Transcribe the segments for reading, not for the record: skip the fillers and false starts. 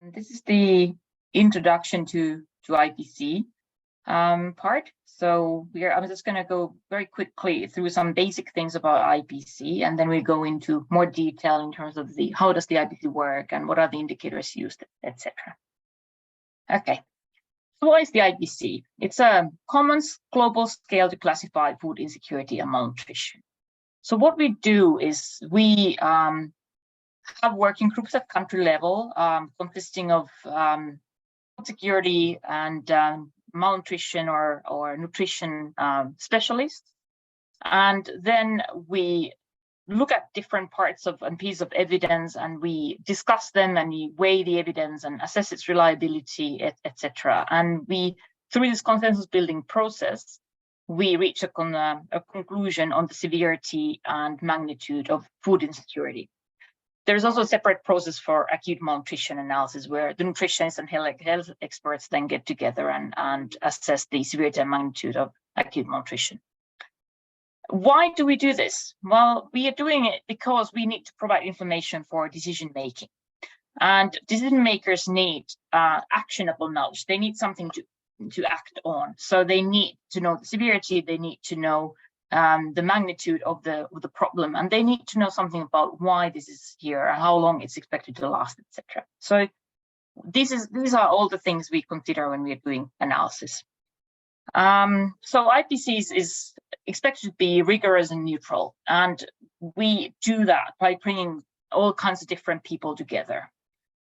This is the introduction to IPC part. So I'm just going to go very quickly through some basic things about IPC, and then we go into more detail in terms of how does the IPC work and what are the indicators used, etc. Okay, so what is the IPC? It's a common global scale to classify food insecurity and malnutrition. So what we do is we have working groups at country level consisting of food security and malnutrition or nutrition specialists. And then we look at different parts of a piece of evidence and we discuss them and we weigh the evidence and assess its reliability, etc. And we, through this consensus building process, we reach a conclusion on the severity and magnitude of food insecurity. There's also a separate process for acute malnutrition analysis where the nutritionists and health experts then get together and assess the severity and magnitude of acute malnutrition. Why do we do this? Well, we are doing it because we need to provide information for decision making. And decision makers need actionable knowledge. They need something to act on. So they need to know the severity, they need to know the magnitude of the problem, and they need to know something about why this is here and how long it's expected to last, etc. So these are all the things we consider when we are doing analysis. So IPC is expected to be rigorous and neutral, and we do that by bringing all kinds of different people together.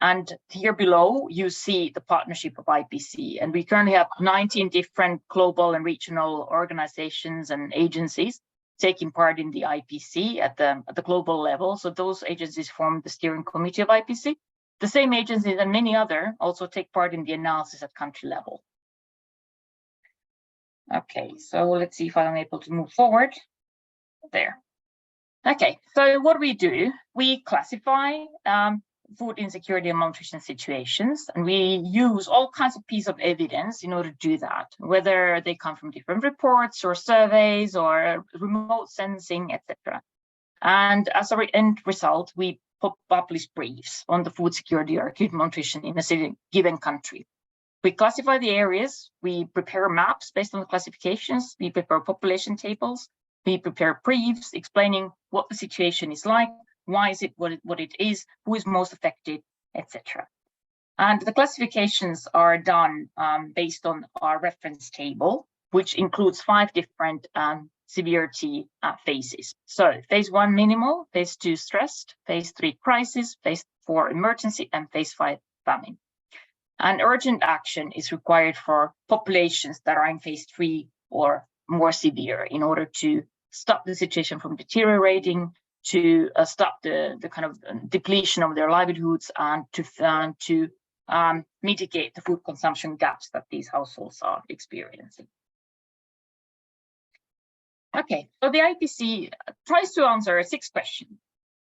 And here below, you see the partnership of IPC. And we currently have 19 different global and regional organizations and agencies taking part in the IPC at the global level. So those agencies form the steering committee of IPC. The same agencies and many other also take part in the analysis at country level. Okay, so let's see if I'm able to move forward. There. Okay, so what we do, we classify food insecurity and malnutrition situations, and we use all kinds of pieces of evidence in order to do that, whether they come from different reports or surveys or remote sensing, etc. And as an end result, we publish briefs on the food security or acute malnutrition in a given country. We classify the areas, we prepare maps based on the classifications, we prepare population tables, we prepare briefs explaining what the situation is like, why is it what it is, who is most affected, etc. And the classifications are done based on our reference table, which includes 5 different severity phases. So phase 1 minimal, phase 2 stressed, phase 3 crisis, phase 4 emergency, and phase 5 famine. And urgent action is required for populations that are in phase 3 or more severe in order to stop the situation from deteriorating, to stop the kind of depletion of their livelihoods, and to mitigate the food consumption gaps that these households are experiencing. Okay, so the IPC tries to answer 6 questions.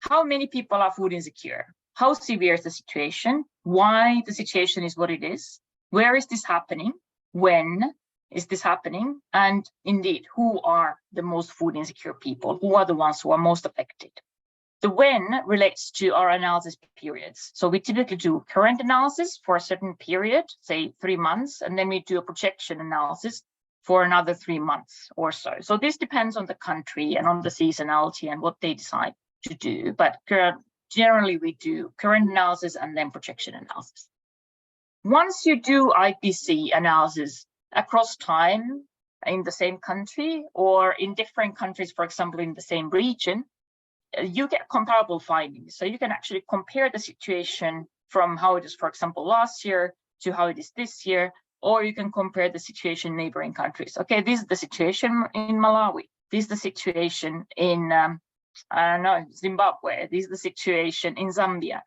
How many people are food insecure? How severe is the situation? Why the situation is what it is? Where is this happening? When is this happening? And indeed, who are the most food insecure people? Who are the ones who are most affected? The when relates to our analysis periods. So we typically do current analysis for a certain period, say 3 months, and then we do a projection analysis for another 3 months or so. So this depends on the country and on the seasonality and what they decide to do. But generally, we do current analysis and then projection analysis. Once you do IPC analysis across time in the same country or in different countries, for example, in the same region, you get comparable findings. So you can actually compare the situation from how it is, for example, last year to how it is this year, or you can compare the situation in neighboring countries. Okay, this is the situation in Malawi. This is the situation in Zimbabwe. This is the situation in Zambia.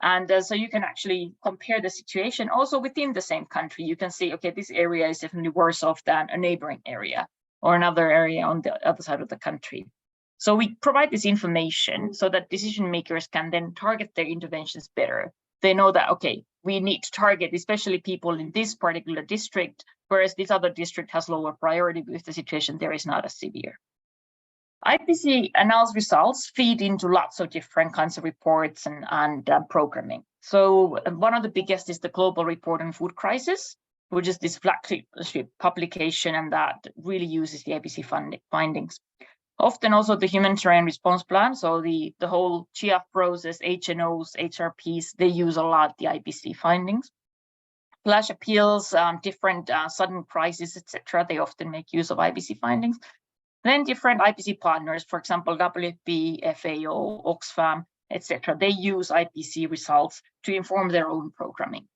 And so you can actually compare the situation also within the same country. You can see, okay, this area is definitely worse off than a neighboring area or another area on the other side of the country. So we provide this information so that decision makers can then target their interventions better. They know that, okay, we need to target especially people in this particular district, whereas this other district has lower priority because the situation there is not as severe. IPC analysis results feed into lots of different kinds of reports and programming. So one of the biggest is the Global Report on Food Crisis, which is this flagship publication, and that really uses the IPC findings. Often also the humanitarian response plan, so the whole GF process, HNOs, HRPs, they use a lot the IPC findings. Flash appeals, different sudden crises, etc. They often make use of IPC findings. Then different IPC partners, for example, WFP, FAO, Oxfam, etc. They use IPC results to inform their own programming.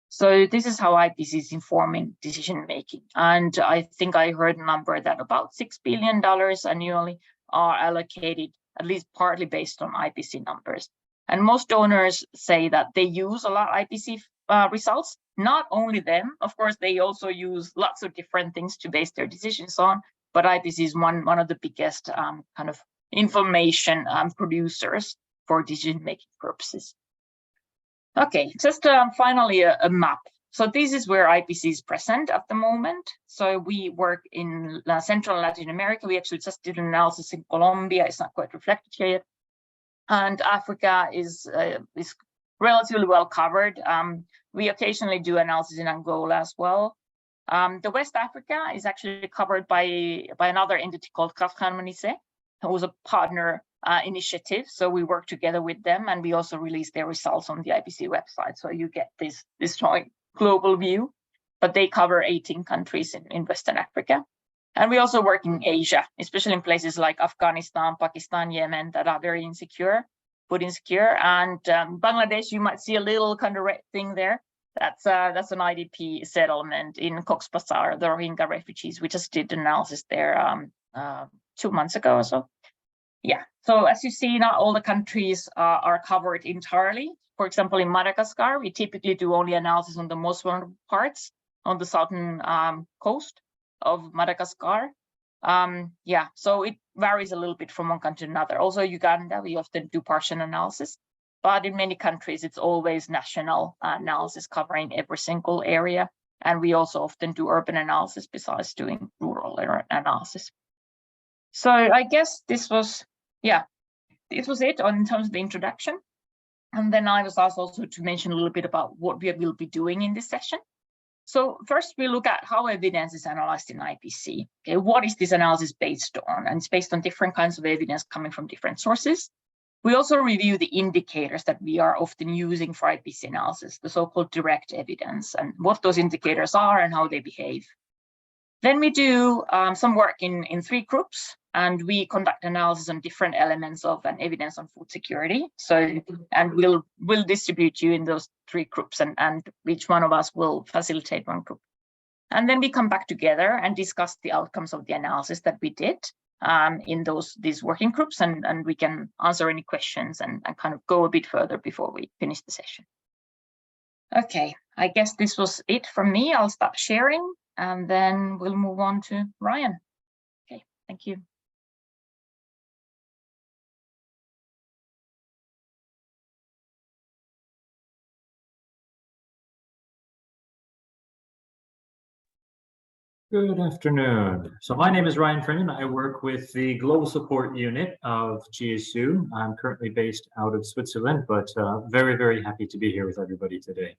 So this is how IPC is informing decision making. And I think I heard a number that about $6 billion annually are allocated, at least partly based on IPC numbers. And most donors say that they use a lot of IPC results. Not only them, of course, they also use lots of different things to base their decisions on, but IPC is one of the biggest kind of information producers for decision-making purposes. Okay, just finally a map. So this is where IPC is present at the moment. So we work in Central Latin America. We actually just did an analysis in Colombia. It's not quite reflected here yet. And Africa is relatively well covered. We occasionally do analysis in Angola as well. The West Africa is actually covered by another entity called Harmonize, who was a partner initiative. So we work together with them, and we also release their results on the IPC website. So you get this joint global view, but they cover 18 countries in Western Africa. And we also work in Asia, especially in places like Afghanistan, Pakistan, Yemen, that are very food insecure. And Bangladesh, you might see a little kind of red thing there. That's an IDP settlement in Cox's Bazar, the Rohingya refugees. We just did analysis there 2 months ago or so. Yeah, so as you see, not all the countries are covered entirely. For example, in Madagascar, we typically do only analysis on the most vulnerable parts on the southern coast of Madagascar. Yeah, so it varies a little bit from one country to another. Also, Uganda, we often do partial analysis, but in many countries, it's always national analysis covering every single area. And we also often do urban analysis besides doing rural analysis. So I guess this was it in terms of the introduction. And then I was asked also to mention a little bit about what we will be doing in this session. So first we look at how evidence is analyzed in IPC. Okay, what is this analysis based on? And it's based on different kinds of evidence coming from different sources. We also review the indicators that we are often using for IPC analysis, the so-called direct evidence, and what those indicators are and how they behave. Then we do some work in 3 groups, and we conduct analysis on different elements of an evidence on food security. So, and we'll distribute you in those 3 groups, and each one of us will facilitate one group. And then we come back together and discuss the outcomes of the analysis that we did in these working groups, and we can answer any questions and kind of go a bit further before we finish the session. Okay, I guess this was it from me. I'll stop sharing, and then we'll move on to Ryan. Okay, thank you. Good afternoon. So my name is Ryan Freeman. I work with the Global Support Unit of GSU. I'm currently based out of Switzerland, but very, very happy to be here with everybody today.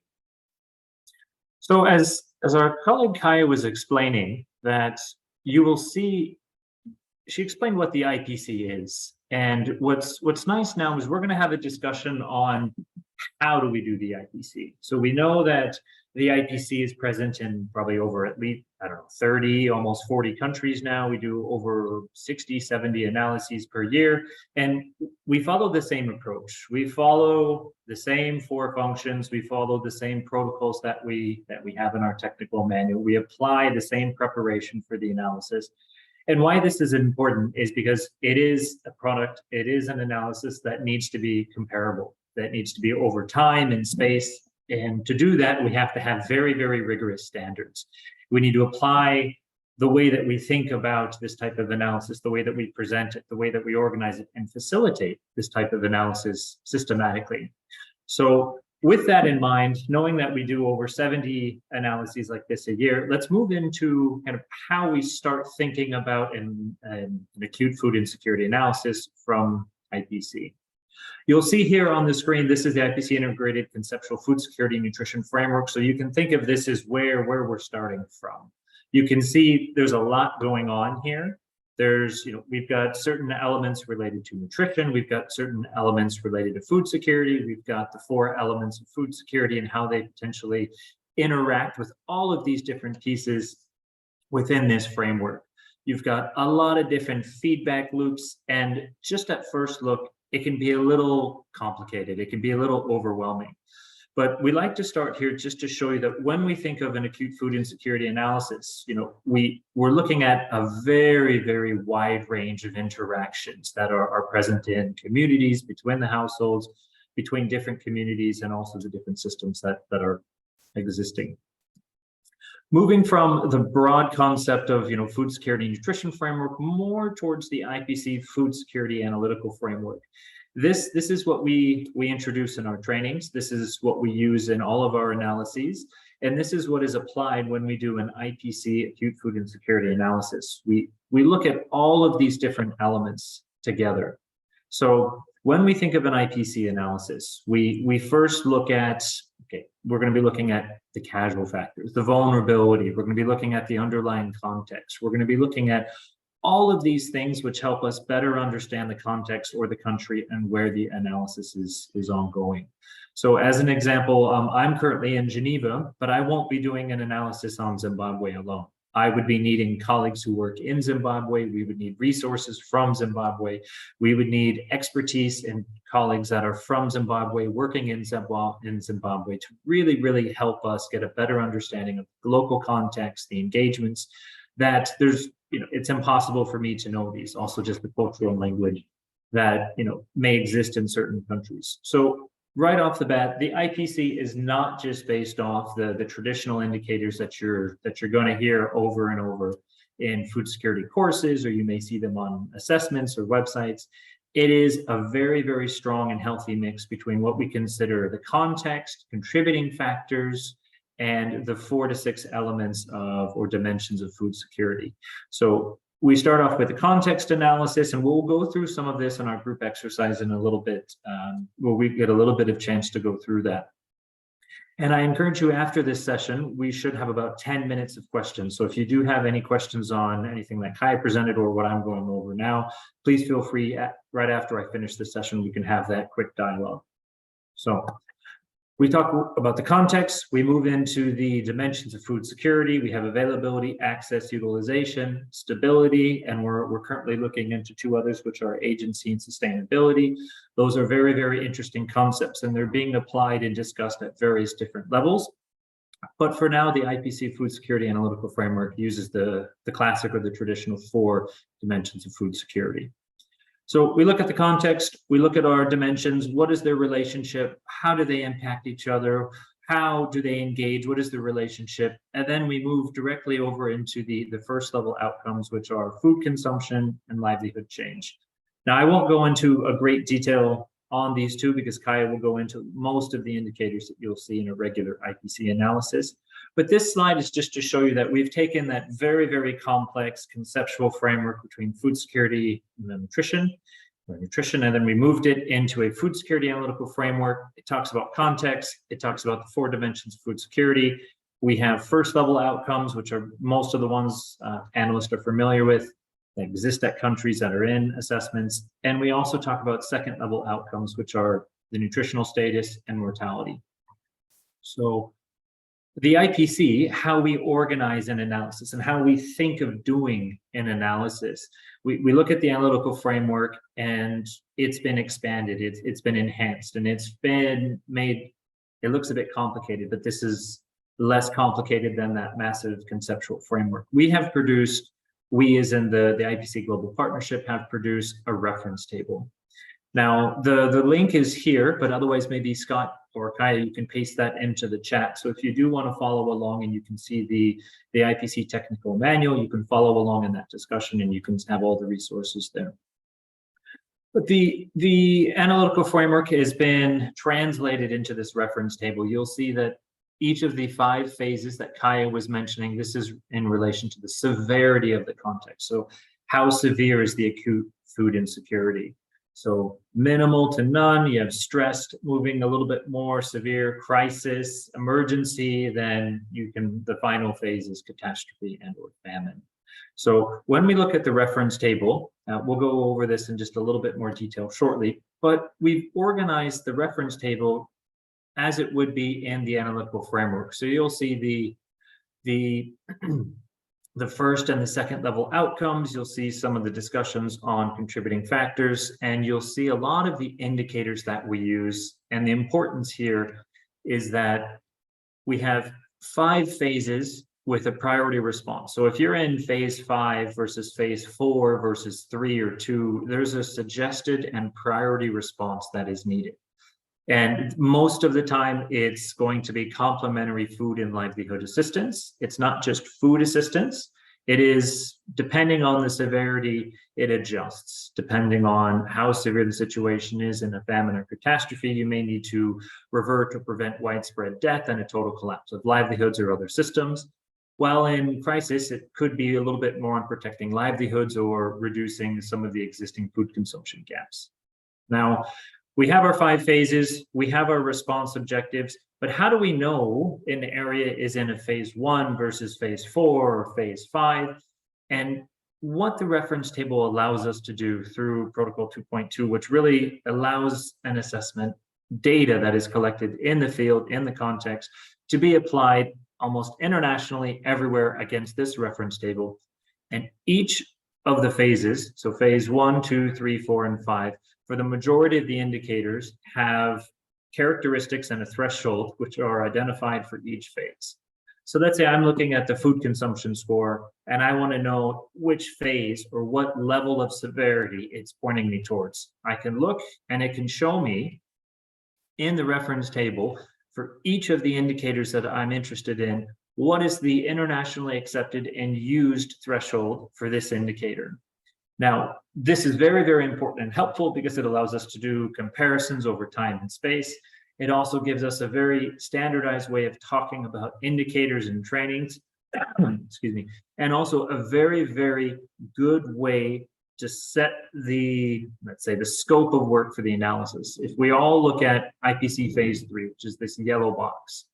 So as our colleague Kaya was explaining, that you will see, she explained what the IPC is. And what's nice now is we're going to have a discussion on how do we do the IPC. So we know that the IPC is present in probably over at least, 30, almost 40 countries now. We do over 60, 70 analyses per year. And we follow the same approach. We follow the same 4 functions. We follow the same protocols that we have in our technical manual. We apply the same preparation for the analysis. And why this is important is because it is a product, it is an analysis that needs to be comparable, that needs to be over time and space. And to do that, we have to have very, very rigorous standards. We need to apply the way that we think about this type of analysis, the way that we present it, the way that we organize it, and facilitate this type of analysis systematically. So With that in mind, knowing that we do over 70 analyses like this a year, let's move into kind of how we start thinking about an acute food insecurity analysis from IPC. You'll see here on the screen, this is the IPC Integrated Conceptual Food Security and Nutrition Framework. So you can think of this as where we're starting from. You can see there's a lot going on here. There's, we've got certain elements related to nutrition. We've got certain elements related to food security. We've got the 4 elements of food security and how they potentially interact with all of these different pieces within this framework. You've got a lot of different feedback loops, and just at first look, it can be a little complicated. It can be a little overwhelming. But we like to start here just to show you that when we think of an acute food insecurity analysis, we're looking at a very, very wide range of interactions that are present in communities, between the households, between different communities, and also the different systems that are existing. Moving from the broad concept of food security and nutrition framework more towards the IPC food security analytical framework. This is what we introduce in our trainings. This is what we use in all of our analyses. And this is what is applied when we do an IPC acute food insecurity analysis. We look at all of these different elements together. So when we think of an IPC analysis, we first look at, we're going to be looking at the causal factors, the vulnerability. We're going to be looking at the underlying context. We're going to be looking at all of these things which help us better understand the context or the country and where the analysis is ongoing. So as an example, I'm currently in Geneva, but I won't be doing an analysis on Zimbabwe alone. I would be needing colleagues who work in Zimbabwe. We would need resources from Zimbabwe. We would need expertise and colleagues that are from Zimbabwe, working in Zimbabwe to really, really help us get a better understanding of the local context, the engagements, that there's, it's impossible for me to know these, also just the cultural language that, may exist in certain countries. So right off the bat, the IPC is not just based off the traditional indicators that you're going to hear over and over in food security courses, or you may see them on assessments or websites. It is a very, very strong and healthy mix between what we consider the context, contributing factors, and the 4 to 6 elements of or dimensions of food security. So we start off with the context analysis, and we'll go through some of this in our group exercise in a little bit, where we get a little bit of chance to go through that. And I encourage you, after this session, we should have about 10 minutes of questions. So if you do have any questions on anything that Kai presented or what I'm going over now, please feel free, right after I finish the session, we can have that quick dialogue. So we talk about the context, we move into the dimensions of food security. We have availability, access, utilization, stability, and we're currently looking into 2 others, which are agency and sustainability. Those are very, very interesting concepts, and they're being applied and discussed at various different levels. But for now, the IPC Food Security Analytical Framework uses the classic or the traditional 4 dimensions of food security. So we look at the context, we look at our dimensions. What is their relationship? How do they impact each other? How do they engage? What is the relationship? And then we move directly over into the first level outcomes, which are food consumption and livelihood change. Now, I won't go into a great detail on these 2 because Kaya will go into most of the indicators that you'll see in a regular IPC analysis. But this slide is just to show you that we've taken that very, very complex conceptual framework between food security and nutrition, and then we moved it into a food security analytical framework. It talks about context. It talks about the 4 dimensions of food security. We have first level outcomes, which are most of the ones analysts are familiar with, that exist at countries that are in assessments. And we also talk about second level outcomes, which are the nutritional status and mortality. So the IPC, how we organize an analysis and how we think of doing an analysis. We look at the analytical framework, and it's been expanded, it's been enhanced, and it's been made, it looks a bit complicated, but this is less complicated than that massive conceptual framework. We have produced, we as in the IPC Global Partnership have produced a reference table. Now, the link is here, but otherwise maybe Scott or Kaya, you can paste that into the chat. So if you do want to follow along and you can see the IPC technical manual, you can follow along in that discussion and you can have all the resources there. But the analytical framework has been translated into this reference table. You'll see that each of the 5 phases that Kaya was mentioning, this is in relation to the severity of the context. So how severe is the acute food insecurity? So minimal to none, you have stressed, moving a little bit more, severe, crisis, emergency, then the final phase is catastrophe and or famine. So when we look at the reference table, we'll go over this in just a little bit more detail shortly, but we've organized the reference table as it would be in the analytical framework. So you'll see the first and the second level outcomes, you'll see some of the discussions on contributing factors, and you'll see a lot of the indicators that we use. And the importance here is that we have 5 phases with a priority response. So if you're in phase 5 versus phase 4 versus 3 or 2, there's a suggested and priority response that is needed. And most of the time, it's going to be complementary food and livelihood assistance. It's not just food assistance. It is, depending on the severity, it adjusts. Depending on how severe the situation is in a famine or catastrophe, you may need to revert to prevent widespread death and a total collapse of livelihoods or other systems. While in crisis, it could be a little bit more on protecting livelihoods or reducing some of the existing food consumption gaps. Now, we have our 5 phases, we have our response objectives, but how do we know an area is in a phase 1 versus phase 4 or phase 5? And what the reference table allows us to do through Protocol 2.2, which really allows an assessment data that is collected in the field, in the context, to be applied almost internationally everywhere against this reference table. And each of the phases, so phase 1, 2, 3, 4, and 5, for the majority of the indicators have characteristics and a threshold which are identified for each phase. So let's say I'm looking at the food consumption score and I want to know which phase or what level of severity it's pointing me towards. I can look and it can show me in the reference table for each of the indicators that I'm interested in, what is the internationally accepted and used threshold for this indicator. Now, this is very, very important and helpful because it allows us to do comparisons over time and space. It also gives us a very standardized way of talking about indicators and trainings, excuse me, and also a very, very good way to set the, let's say, the scope of work for the analysis. If we all look at IPC phase 3, which is this yellow box,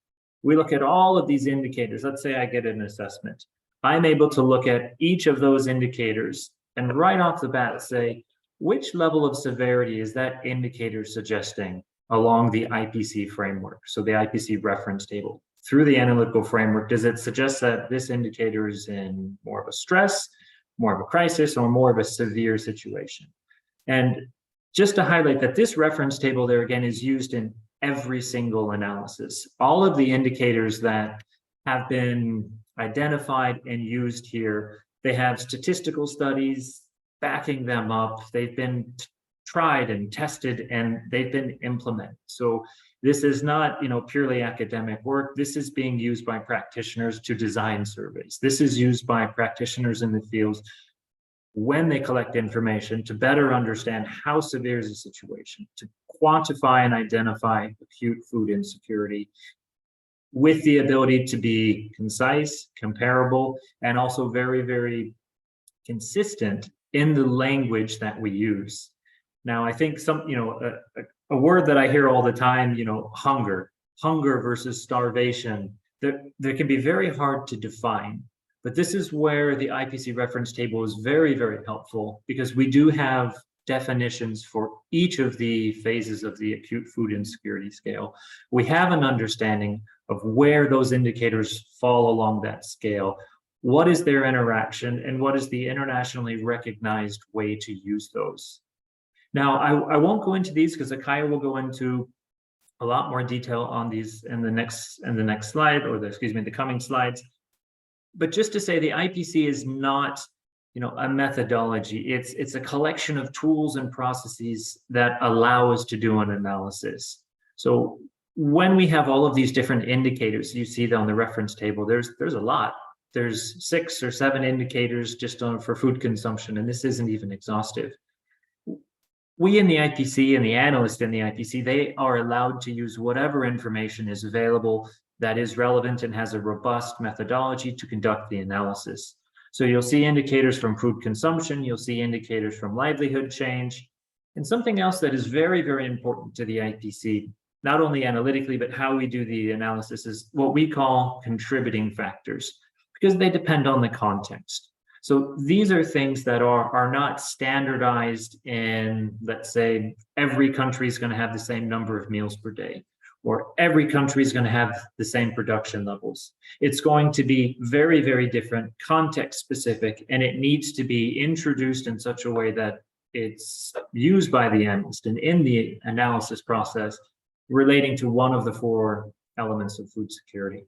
we look at all of these indicators. Let's say I get an assessment. I'm able to look at each of those indicators and right off the bat say, which level of severity is that indicator suggesting along the IPC framework? So the IPC reference table. Through the analytical framework, does it suggest that this indicator is in more of a stress, more of a crisis, or more of a severe situation? And just to highlight that this reference table there again is used in every single analysis. All of the indicators that have been identified and used here, they have statistical studies backing them up. They've been tried and tested and they've been implemented. So this is not, purely academic work. This is being used by practitioners to design surveys. This is used by practitioners in the fields when they collect information to better understand how severe is the situation, to quantify and identify acute food insecurity with the ability to be concise, comparable, and also very, very consistent in the language that we use. Now, I think a word that I hear all the time, hunger versus starvation, that can be very hard to define. But this is where the IPC reference table is very, very helpful because we do have definitions for each of the phases of the acute food insecurity scale. We have an understanding of where those indicators fall along that scale. What is their interaction and what is the internationally recognized way to use those? Now, I won't go into these because Akaya will go into a lot more detail on these in the next slide, or the coming slides. But just to say, the IPC is not, a methodology. It's a collection of tools and processes that allow us to do an analysis. So when we have all of these different indicators, you see on the reference table, there's a lot. There's 6 or 7 indicators just for food consumption, and this isn't even exhaustive. we in the IPC and the analyst in the IPC, they are allowed to use whatever information is available that is relevant and has a robust methodology to conduct the analysis. So you'll see indicators from food consumption, you'll see indicators from livelihood change, and something else that is very, very important to the IPC, not only analytically, but how we do the analysis, is what we call contributing factors, because they depend on the context. So these are things that are not standardized in, let's say, every country is going to have the same number of meals per day, or every country is going to have the same production levels. It's going to be very, very different, context specific, and it needs to be introduced in such a way that it's used by the analyst and in the analysis process relating to one of the 4 elements of food security.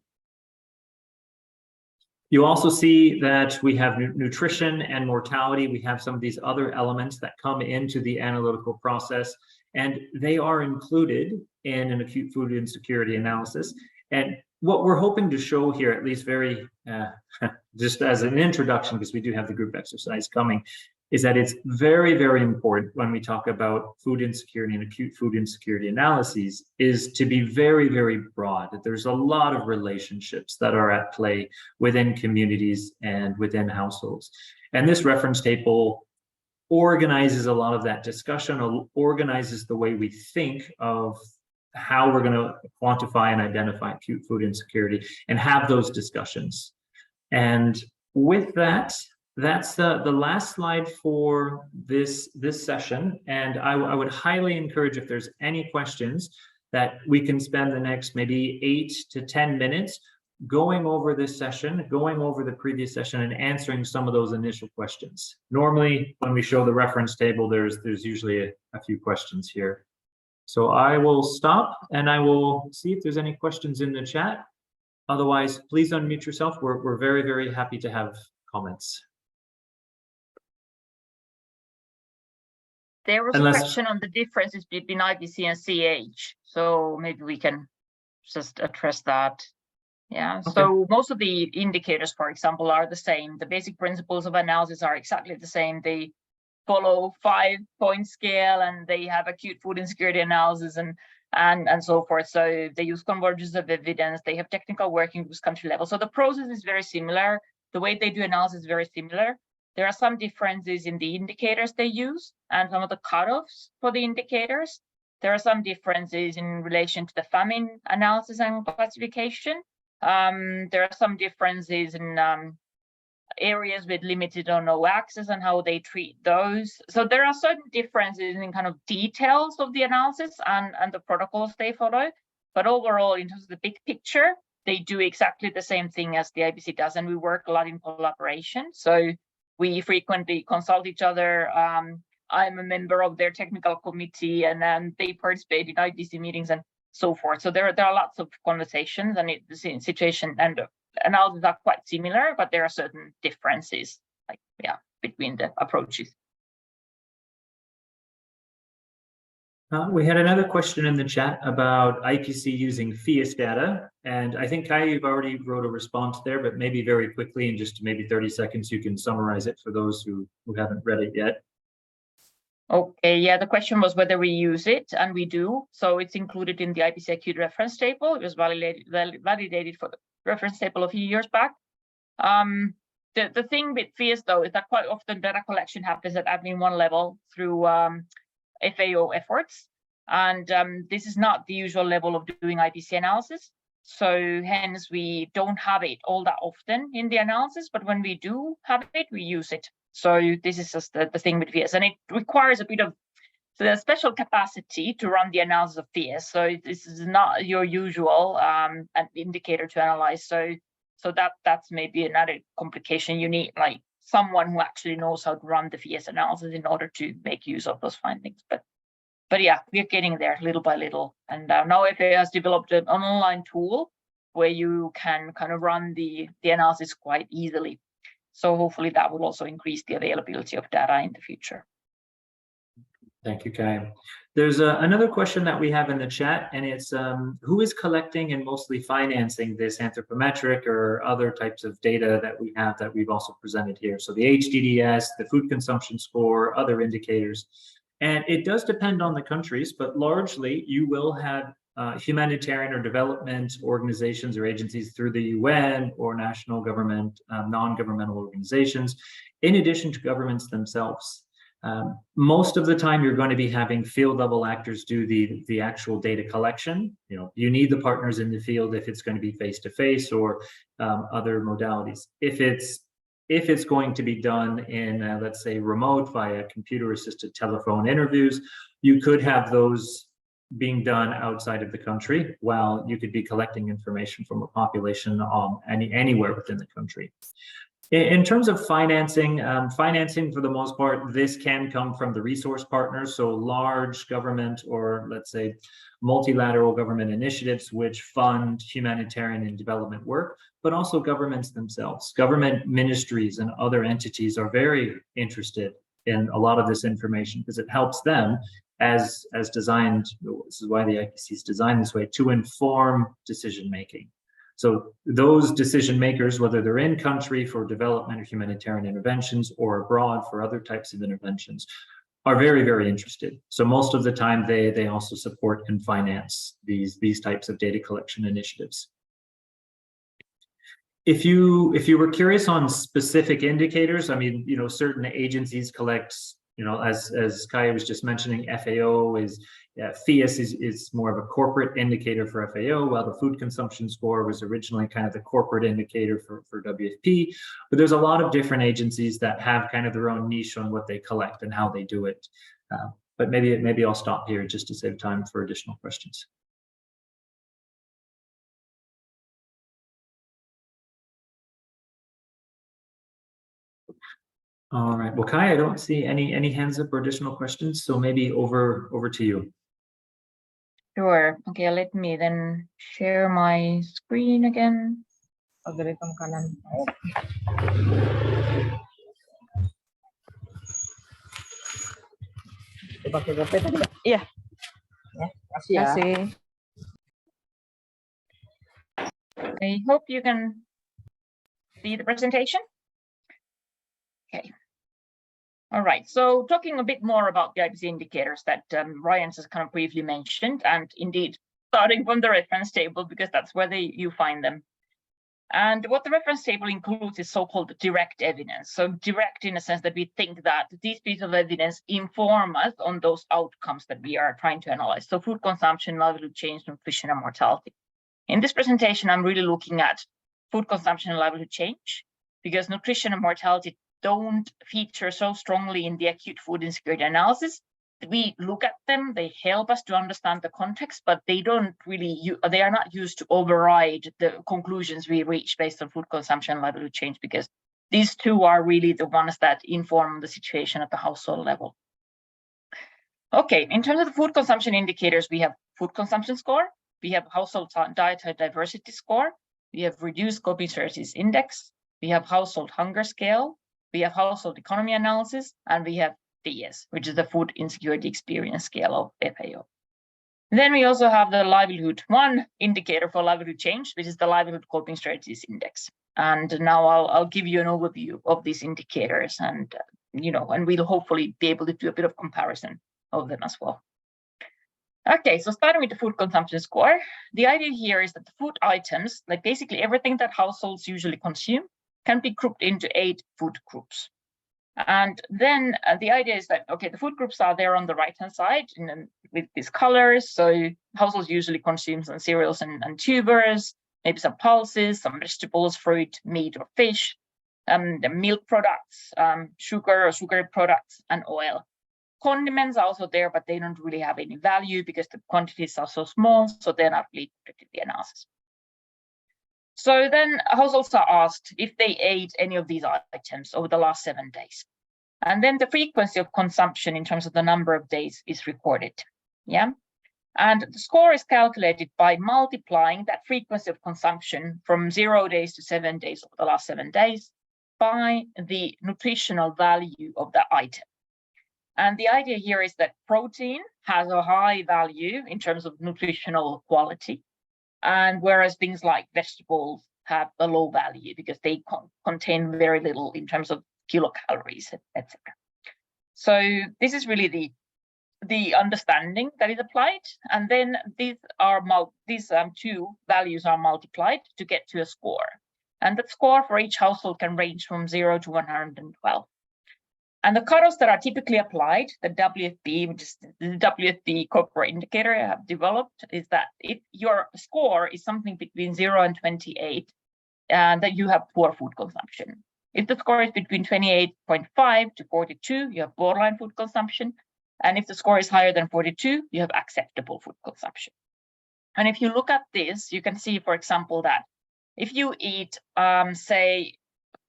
You also see that we have nutrition and mortality. We have some of these other elements that come into the analytical process, and they are included in an acute food insecurity analysis. And what we're hoping to show here, at least very, just as an introduction, because we do have the group exercise coming, is that it's very, very important when we talk about food insecurity and acute food insecurity analyses is to be very, very broad. There's a lot of relationships that are at play within communities and within households. And this reference table organizes a lot of that discussion, organizes the way we think of how we're going to quantify and identify acute food insecurity and have those discussions. And with that, that's the last slide for this session. And I would highly encourage, if there's any questions, that we can spend the next maybe 8 to 10 minutes going over this session, going over the previous session, and answering some of those initial questions. Normally, when we show the reference table, there's usually a few questions here. So I will stop and I will see if there's any questions in the chat. Otherwise, please unmute yourself. We're very, very happy to have comments. There was a question on the differences between IPC and CH, so maybe we can just address that. Yeah, okay. So most of the indicators, for example, are the same. The basic principles of analysis are exactly the same. They follow 5-point scale, and they have acute food insecurity analysis and so forth. So they use convergence of evidence. They have technical working groups country level. So the process is very similar. The way they do analysis is very similar. There are some differences in the indicators they use and some of the cutoffs for the indicators. There are some differences in relation to the famine analysis and classification. There are some differences in areas with limited or no access and how they treat those. So there are certain differences in kind of details of the analysis and the protocols they follow. But overall, in terms of the big picture, they do exactly the same thing as the IPC does, and we work a lot in collaboration. So we frequently consult each other. I'm a member of their technical committee, and then they participate in IPC meetings and so forth. So there are lots of conversations, and the situation and analysis are quite similar, but there are certain differences, between the approaches. We had another question in the chat about IPC using FIAS data, and I think Kai, you've already wrote a response there, but maybe very quickly, in just maybe 30 seconds, you can summarize it for those who haven't read it yet. Okay, yeah, the question was whether we use it, and we do. So it's included in the IPC acute reference table. It was validated for the reference table a few years back. The thing with FIAS, though, is that quite often data collection happens at admin 1 level through FAO efforts, and this is not the usual level of doing IPC analysis. So hence we don't have it all that often in the analysis, but when we do have it, we use it. So this is just the thing with FIAS, and it requires a bit of special capacity to run the analysis of FIAS. So this is not your usual an indicator to analyze. So that's maybe another complication. You need like someone who actually knows how to run the FIAS analysis in order to make use of those findings. But yeah, we're getting there little by little. And now FAO has developed an online tool where you can kind of run the analysis quite easily. So hopefully that will also increase the availability of data in the future. Thank you, Kai. There's another question that we have in the chat, and it's who is collecting and mostly financing this anthropometric or other types of data that we have that we've also presented here? So the HDDS, the food consumption score, other indicators. And it does depend on the countries, but largely you will have humanitarian or development organizations or agencies through the UN or national government, non-governmental organizations, in addition to governments themselves. Most of the time, you're going to be having field level actors do the actual data collection. You need the partners in the field if it's going to be face-to-face or other modalities. If it's going to be done in, let's say, remote via computer-assisted telephone interviews, you could have those being done outside of the country, while you could be collecting information from a population anywhere within the country. In terms of financing, for the most part, this can come from the resource partners, so large government or, let's say, multilateral government initiatives which fund humanitarian and development work, but also governments themselves. Government ministries and other entities are very interested in a lot of this information because it helps them as designed. This is why the IPC is designed this way, to inform decision making. So those decision makers, whether they're in country for development or humanitarian interventions or abroad for other types of interventions, are very, very interested. So most of the time they also support and finance these types of data collection initiatives. If you were curious on specific indicators, I mean, certain agencies collect, as Kaya was just mentioning, FAO is, FIAS is more of a corporate indicator for FAO, while the food consumption score was originally kind of the corporate indicator for WFP. But there's a lot of different agencies that have kind of their own niche on what they collect and how they do it. But maybe I'll stop here just to save time for additional questions. All right. Well, Kai, I don't see any hands up or additional questions, so maybe over to you. Sure. Okay, let me then share my screen again. Algorithm kanan. Yeah. Kasih ya. I hope you can see the presentation. Okay. All right, so talking a bit more about the IPC indicators that Ryan has kind of briefly mentioned, and indeed starting from the reference table, because that's where you find them. And what the reference table includes is so-called direct evidence. So direct in a sense that we think that these pieces of evidence inform us on those outcomes that we are trying to analyze. So food consumption, livelihood change, nutrition, and mortality. In this presentation, I'm really looking at food consumption and livelihood change, because nutrition and mortality don't feature so strongly in the acute food insecurity analysis. We look at them, they help us to understand the context, but they don't really, they are not used to override the conclusions we reach based on food consumption and livelihood change, because these two are really the ones that inform the situation at the household level. Okay, in terms of the food consumption indicators, we have food consumption score, we have household dietary diversity score, we have reduced coping strategies index, we have household hunger scale, we have household economy analysis, and we have FIAS, which is the food insecurity experience scale of FAO. Then we also have the livelihood, one indicator for livelihood change, which is the livelihood coping strategies index. And now I'll give you an overview of these indicators, and and we'll hopefully be able to do a bit of comparison of them as well. Okay, so starting with the food consumption score, the idea here is that the food items, like basically everything that households usually consume, can be grouped into 8 food groups. And then the idea is that, okay, the food groups are there on the right-hand side with these colors. So households usually consume some cereals and tubers, maybe some pulses, some vegetables, fruit, meat or fish, the milk products, sugar or sugary products, and oil. Condiments are also there, but they don't really have any value because the quantities are so small, so they're not really included in the analysis. So then households are asked if they ate any of these items over the last 7 days. And then the frequency of consumption in terms of the number of days is recorded. Yeah. And the score is calculated by multiplying that frequency of consumption from 0 days to 7 days over the last 7 days by the nutritional value of the item. And the idea here is that protein has a high value in terms of nutritional quality. And whereas things like vegetables have a low value because they contain very little in terms of kilocalories, etc. So this is really the understanding that is applied, and then these two values are multiplied to get to a score. And the score for each household can range from 0 to 112. And the cutoffs that are typically applied, the WFP, which is the WFP corporate indicator I have developed, is that if your score is something between 0 and 28, that you have poor food consumption. If the score is between 28.5 to 42, you have borderline food consumption. And if the score is higher than 42, you have acceptable food consumption. And if you look at this, you can see, for example, that if you eat, say,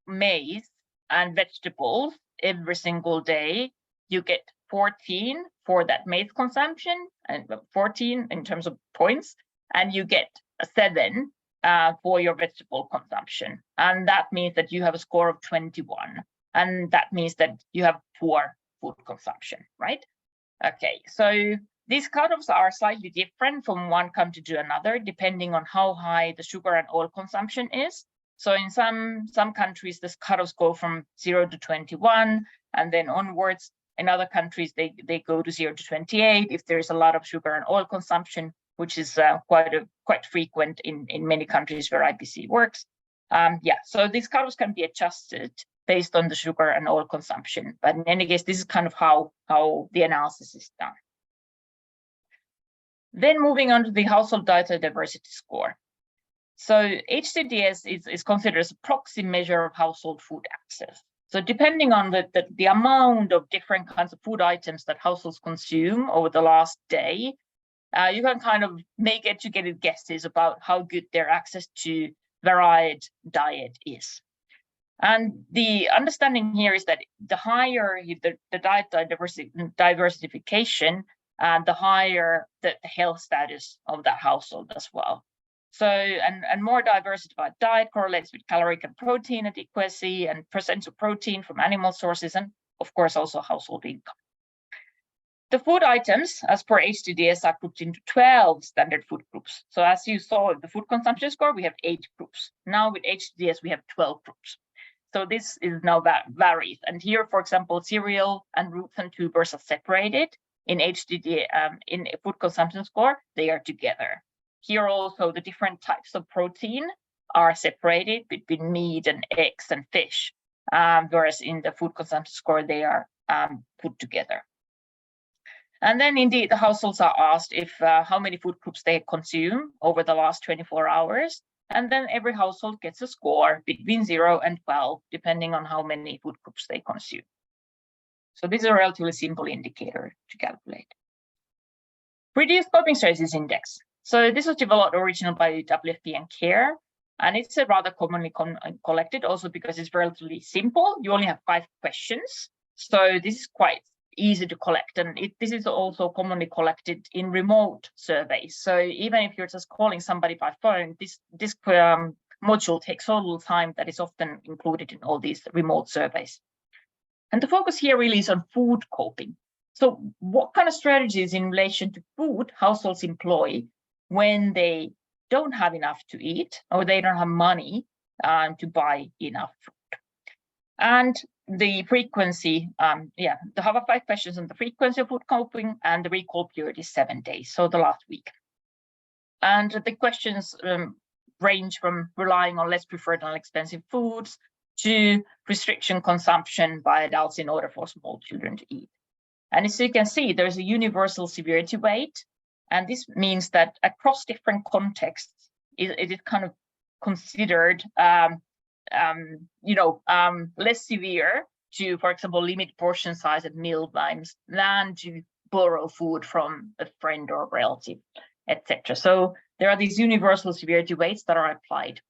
maize and vegetables every single day, you get 14 for that maize consumption, and 14 in terms of points, and you get 7 for your vegetable consumption. And that means that you have a score of 21. And that means that you have poor food consumption, right? Okay, so these cutoffs are slightly different from one country to another, depending on how high the sugar and oil consumption is. So in some countries, the cutoffs go from 0 to 21, and then onwards. In other countries, they go to 0 to 28 if there's a lot of sugar and oil consumption, which is quite frequent in many countries where IPC works. So these cutoffs can be adjusted based on the sugar and oil consumption. But in any case, this is kind of how the analysis is done. Then moving on to the household dietary diversity score. So HDDS is considered as a proxy measure of household food access. So depending on the amount of different kinds of food items that households consume over the last day, you can kind of make educated guesses about how good their access to varied diet is. And the understanding here is that the higher the diet diversification, the higher the health status of that household as well. So, and more diversified diet correlates with caloric and protein adequacy and percent of protein from animal sources, and of course also household income. The food items, as per HDDS, are grouped into 12 standard food groups. So as you saw in the food consumption score, we have 8 groups. Now with HDDS, we have 12 groups. So this is now varies. And here, for example, cereal and roots and tubers are separated. In HDD, in a food consumption score, they are together. Here also, the different types of protein are separated between meat and eggs and fish, whereas in the food consumption score, they are put together. And then indeed, the households are asked if how many food groups they consume over the last 24 hours. And then every household gets a score between 0 and 12, depending on how many food groups they consume. So this is a relatively simple indicator to calculate. Reduced coping strategies index. So this was developed originally by WFP and CARE, and it's rather commonly collected also because it's relatively simple. You only have 5 questions. So this is quite easy to collect, and this is also commonly collected in remote surveys. So even if you're just calling somebody by phone, this module takes so little time that is often included in all these remote surveys. And the focus here really is on food coping. So what kind of strategies in relation to food households employ when they don't have enough to eat or they don't have money to buy enough food? And the frequency, there are 5 questions on the frequency of food coping, and the recall period is 7 days, so the last week. And the questions range from relying on less preferred and expensive foods to restriction consumption by adults in order for small children to eat. And as you can see, there's a universal severity weight, and this means that across different contexts, it is kind of considered less severe to, for example, limit portion size at meal times than to borrow food from a friend or relative, etc. So there are these universal severity weights that are applied.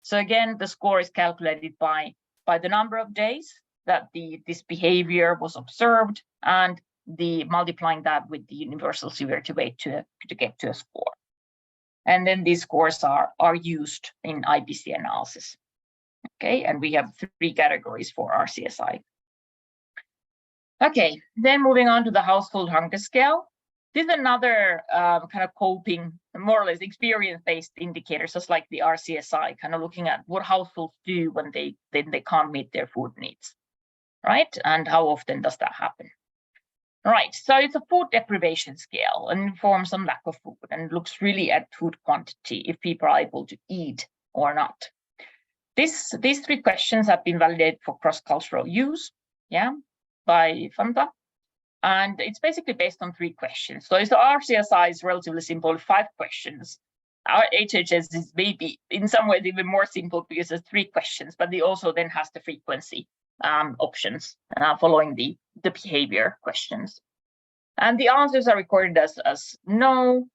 So again, the score is calculated by the number of days that this behavior was observed, and multiplying that with the universal severity weight to get to a score. And then these scores are used in IPC analysis. Okay, and we have 3 categories for RCSI. Okay, then moving on to the household hunger scale. This is another kind of coping, more or less experience-based indicators, just like the RCSI, kind of looking at what households do when they can't meet their food needs, right? And how often does that happen? Right, so it's a food deprivation scale and informs on lack of food and looks really at food quantity, if people are able to eat or not. These 3 questions have been validated for cross-cultural use, by Fanta. And it's basically based on 3 questions. So the RCSI is relatively simple, 5 questions. Our HHS is maybe in some ways even more simple because there's 3 questions, but it also then has the frequency options following the behavior questions. And the answers are recorded as no,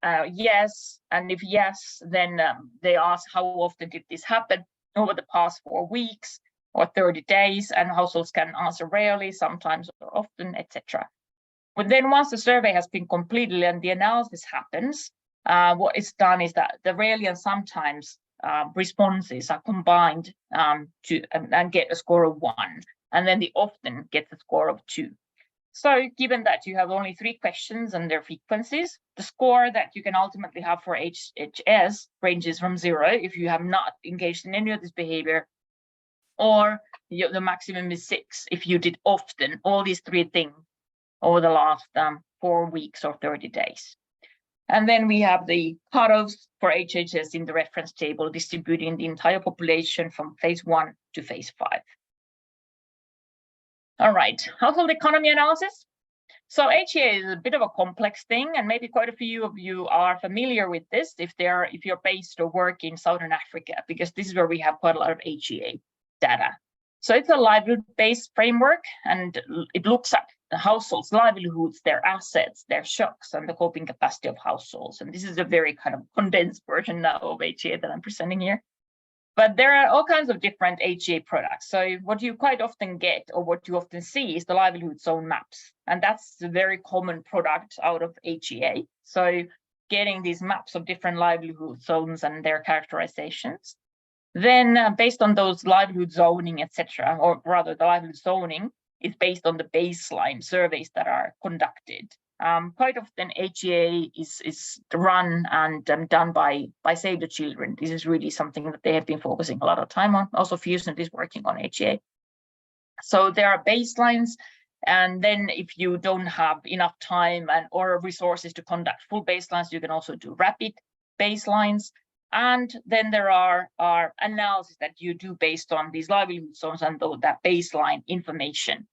yes, and if yes, then they ask how often did this happen over the past 4 weeks or 30 days, and households can answer rarely, sometimes or often, etc. But then once the survey has been completed and the analysis happens, what is done is that the rarely and sometimes responses are combined and get a score of 1, and then the often gets a score of 2. So given that you have only 3 questions and their frequencies, the score that you can ultimately have for HHS ranges from 0 if you have not engaged in any of this behavior, or the maximum is 6 if you did often all these 3 things over the last 4 weeks or 30 days. And then we have the cutoffs for HHS in the reference table, distributing the entire population from phase 1 to phase 5. All right, household economy analysis. So HEA is a bit of a complex thing, and maybe quite a few of you are familiar with this if you're based or work in Southern Africa, because this is where we have quite a lot of HEA data. So it's a livelihood-based framework, and it looks at the households' livelihoods, their assets, their shocks, and the coping capacity of households. And this is a very kind of condensed version now of HEA that I'm presenting here. But there are all kinds of different HEA products. So what you quite often get, or what you often see, is the livelihood zone maps. And that's a very common product out of HEA. So getting these maps of different livelihood zones and their characterizations. Then based on those livelihood zoning, etc., or rather the livelihood zoning is based on the baseline surveys that are conducted. Quite often HEA is run and done by Save the Children. This is really something that they have been focusing a lot of time on. Also Fusion is working on HEA. So there are baselines, and then if you don't have enough time or resources to conduct full baselines, you can also do rapid baselines. And then there are analyses that you do based on these livelihood zones and that baseline information.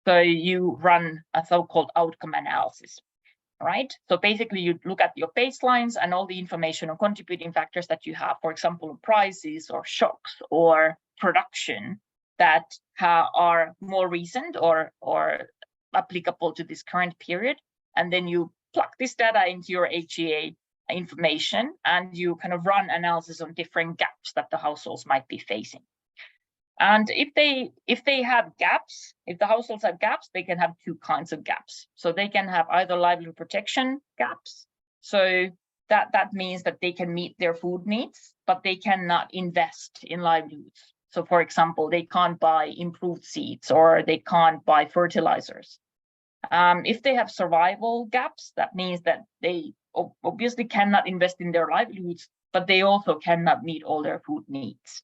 So you run a so-called outcome analysis, right? So basically you look at your baselines and all the information on contributing factors that you have, for example, prices or shocks or production that are more recent or applicable to this current period. And then you plug this data into your HEA information and you kind of run analysis on different gaps that the households might be facing. And if they have gaps, if the households have gaps, they can have 2 kinds of gaps. So they can have either livelihood protection gaps. So that means that they can meet their food needs, but they cannot invest in livelihoods. So for example, they can't buy improved seeds or they can't buy fertilizers. If they have survival gaps, that means that they obviously cannot invest in their livelihoods, but they also cannot meet all their food needs.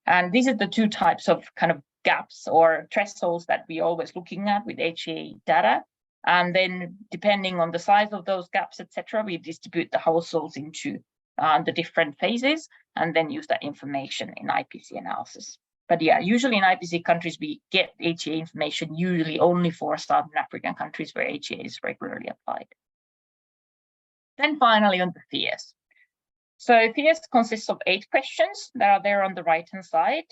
And these are the 2 types of kind of gaps or thresholds that we're always looking at with HEA data. And then depending on the size of those gaps, etc., we distribute the households into the different phases and then use that information in IPC analysis. But yeah, usually in IPC countries, we get HEA information usually only for Southern African countries where HEA is regularly applied. Then finally on the FIES. So FIES consists of 8 questions that are there on the right-hand side,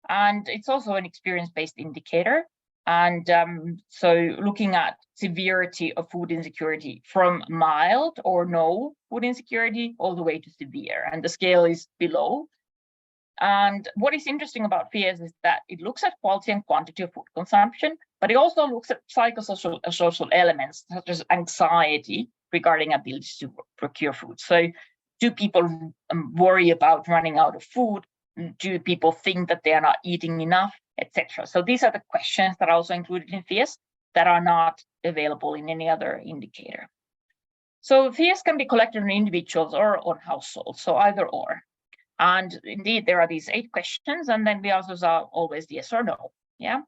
and it's also an experience-based indicator. And so looking at severity of food insecurity from mild or no food insecurity all the way to severe, and the scale is below. And what is interesting about FIES is that it looks at quality and quantity of food consumption, but it also looks at psychosocial social elements such as anxiety regarding ability to procure food. So do people worry about running out of food? Do people think that they are not eating enough, etc.? So these are the questions that are also included in FIES that are not available in any other indicator. So FIES can be collected on individuals or on households, so either or. And indeed, there are these 8 questions, and then the answers are always yes or no. Yeah.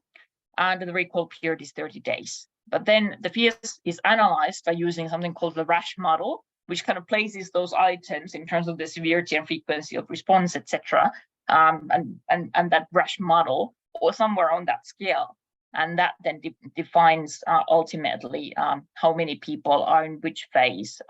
and the recall period is 30 days. But then the FIES is analyzed by using something called the RASH model, which kind of places those items in terms of the severity and frequency of response, etc. And that RASH model, or somewhere on that scale. And that then defines ultimately how many people are in which phase,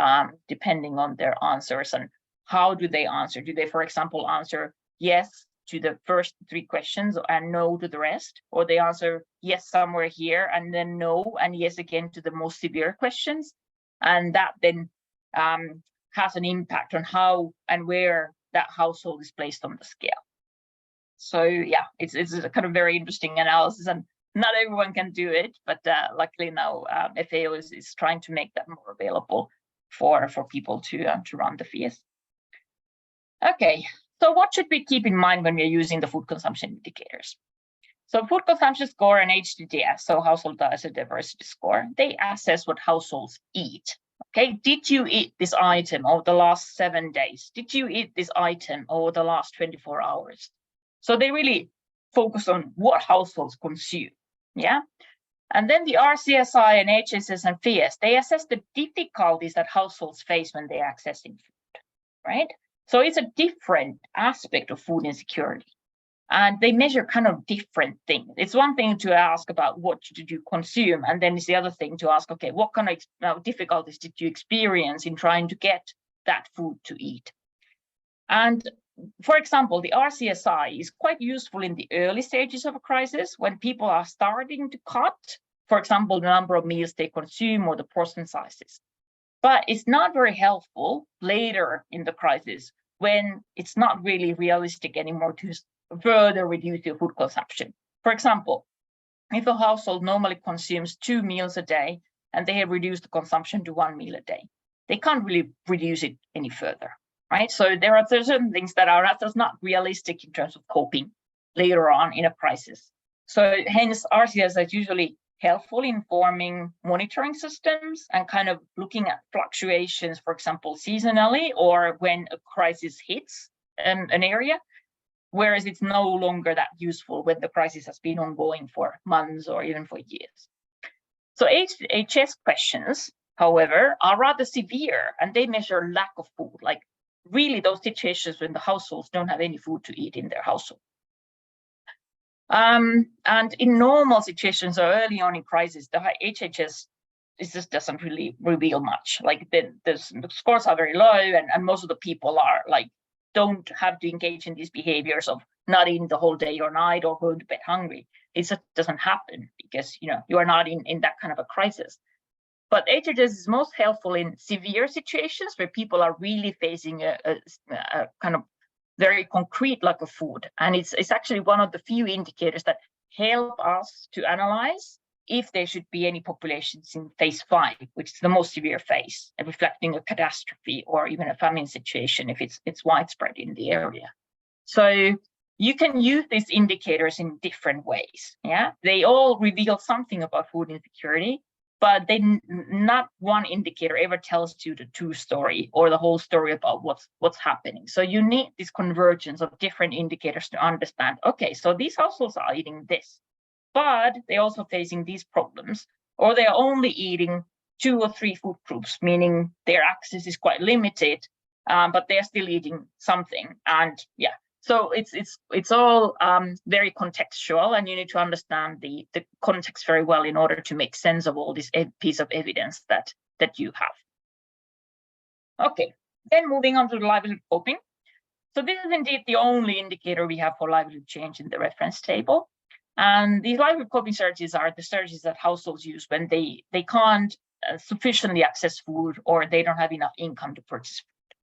depending on their answers. And how do they answer? Do they, for example, answer yes to the first 3 questions and no to the rest? Or they answer yes somewhere here and then no and yes again to the most severe questions? And that then has an impact on how and where that household is placed on the scale. So yeah, it's a kind of very interesting analysis, and not everyone can do it, but luckily now FAO is trying to make that more available for people to run the FIES. Okay, so what should we keep in mind when we're using the food consumption indicators? So food consumption score and HDDS, so household diversity score, they assess what households eat. Okay, did you eat this item over the last 7 days? Did you eat this item over the last 24 hours? So they really focus on what households consume, yeah? And then the RCSI and HSS and FIES, they assess the difficulties that households face when they're accessing food, right? So it's a different aspect of food insecurity. And they measure kind of different things. It's one thing to ask about what did you consume, and then it's the other thing to ask, okay, what kind of difficulties did you experience in trying to get that food to eat? And for example, the RCSI is quite useful in the early stages of a crisis when people are starting to cut, for example, the number of meals they consume or the portion sizes. But it's not very helpful later in the crisis when it's not really realistic anymore to further reduce your food consumption. For example, if a household normally consumes 2 meals a day and they have reduced the consumption to 1 meal a day, they can't really reduce it any further, right? So there are certain things that are just not realistic in terms of coping later on in a crisis. So hence RCS is usually helpful in forming monitoring systems and kind of looking at fluctuations, for example, seasonally or when a crisis hits an area, whereas it's no longer that useful when the crisis has been ongoing for months or even for years. So HS questions, however, are rather severe, and they measure lack of food, like really those situations when the households don't have any food to eat in their household. And in normal situations or early on in crisis, the HHS just doesn't really reveal much. Like the scores are very low, and most of the people are like, don't have to engage in these behaviors of not eating the whole day or night or going to bed hungry. It just doesn't happen because you are not in that kind of a crisis. But HHS is most helpful in severe situations where people are really facing a kind of very concrete lack of food. And it's actually one of the few indicators that help us to analyze if there should be any populations in phase 5, which is the most severe phase, reflecting a catastrophe or even a famine situation if it's widespread in the area. So you can use these indicators in different ways. Yeah, they all reveal something about food insecurity, but not one indicator ever tells you the true story or the whole story about what's happening. So you need this convergence of different indicators to understand, okay, so these households are eating this, but they're also facing these problems, or they're only eating 2 or 3 food groups, meaning their access is quite limited, but they're still eating something. And yeah, so it's all very contextual, and you need to understand the context very well in order to make sense of all this piece of evidence that you have. Okay, then moving on to the livelihood coping. So this is indeed the only indicator we have for livelihood change in the reference table. And these livelihood coping strategies are the strategies that households use when they can't sufficiently access food or they don't have enough income to purchase food.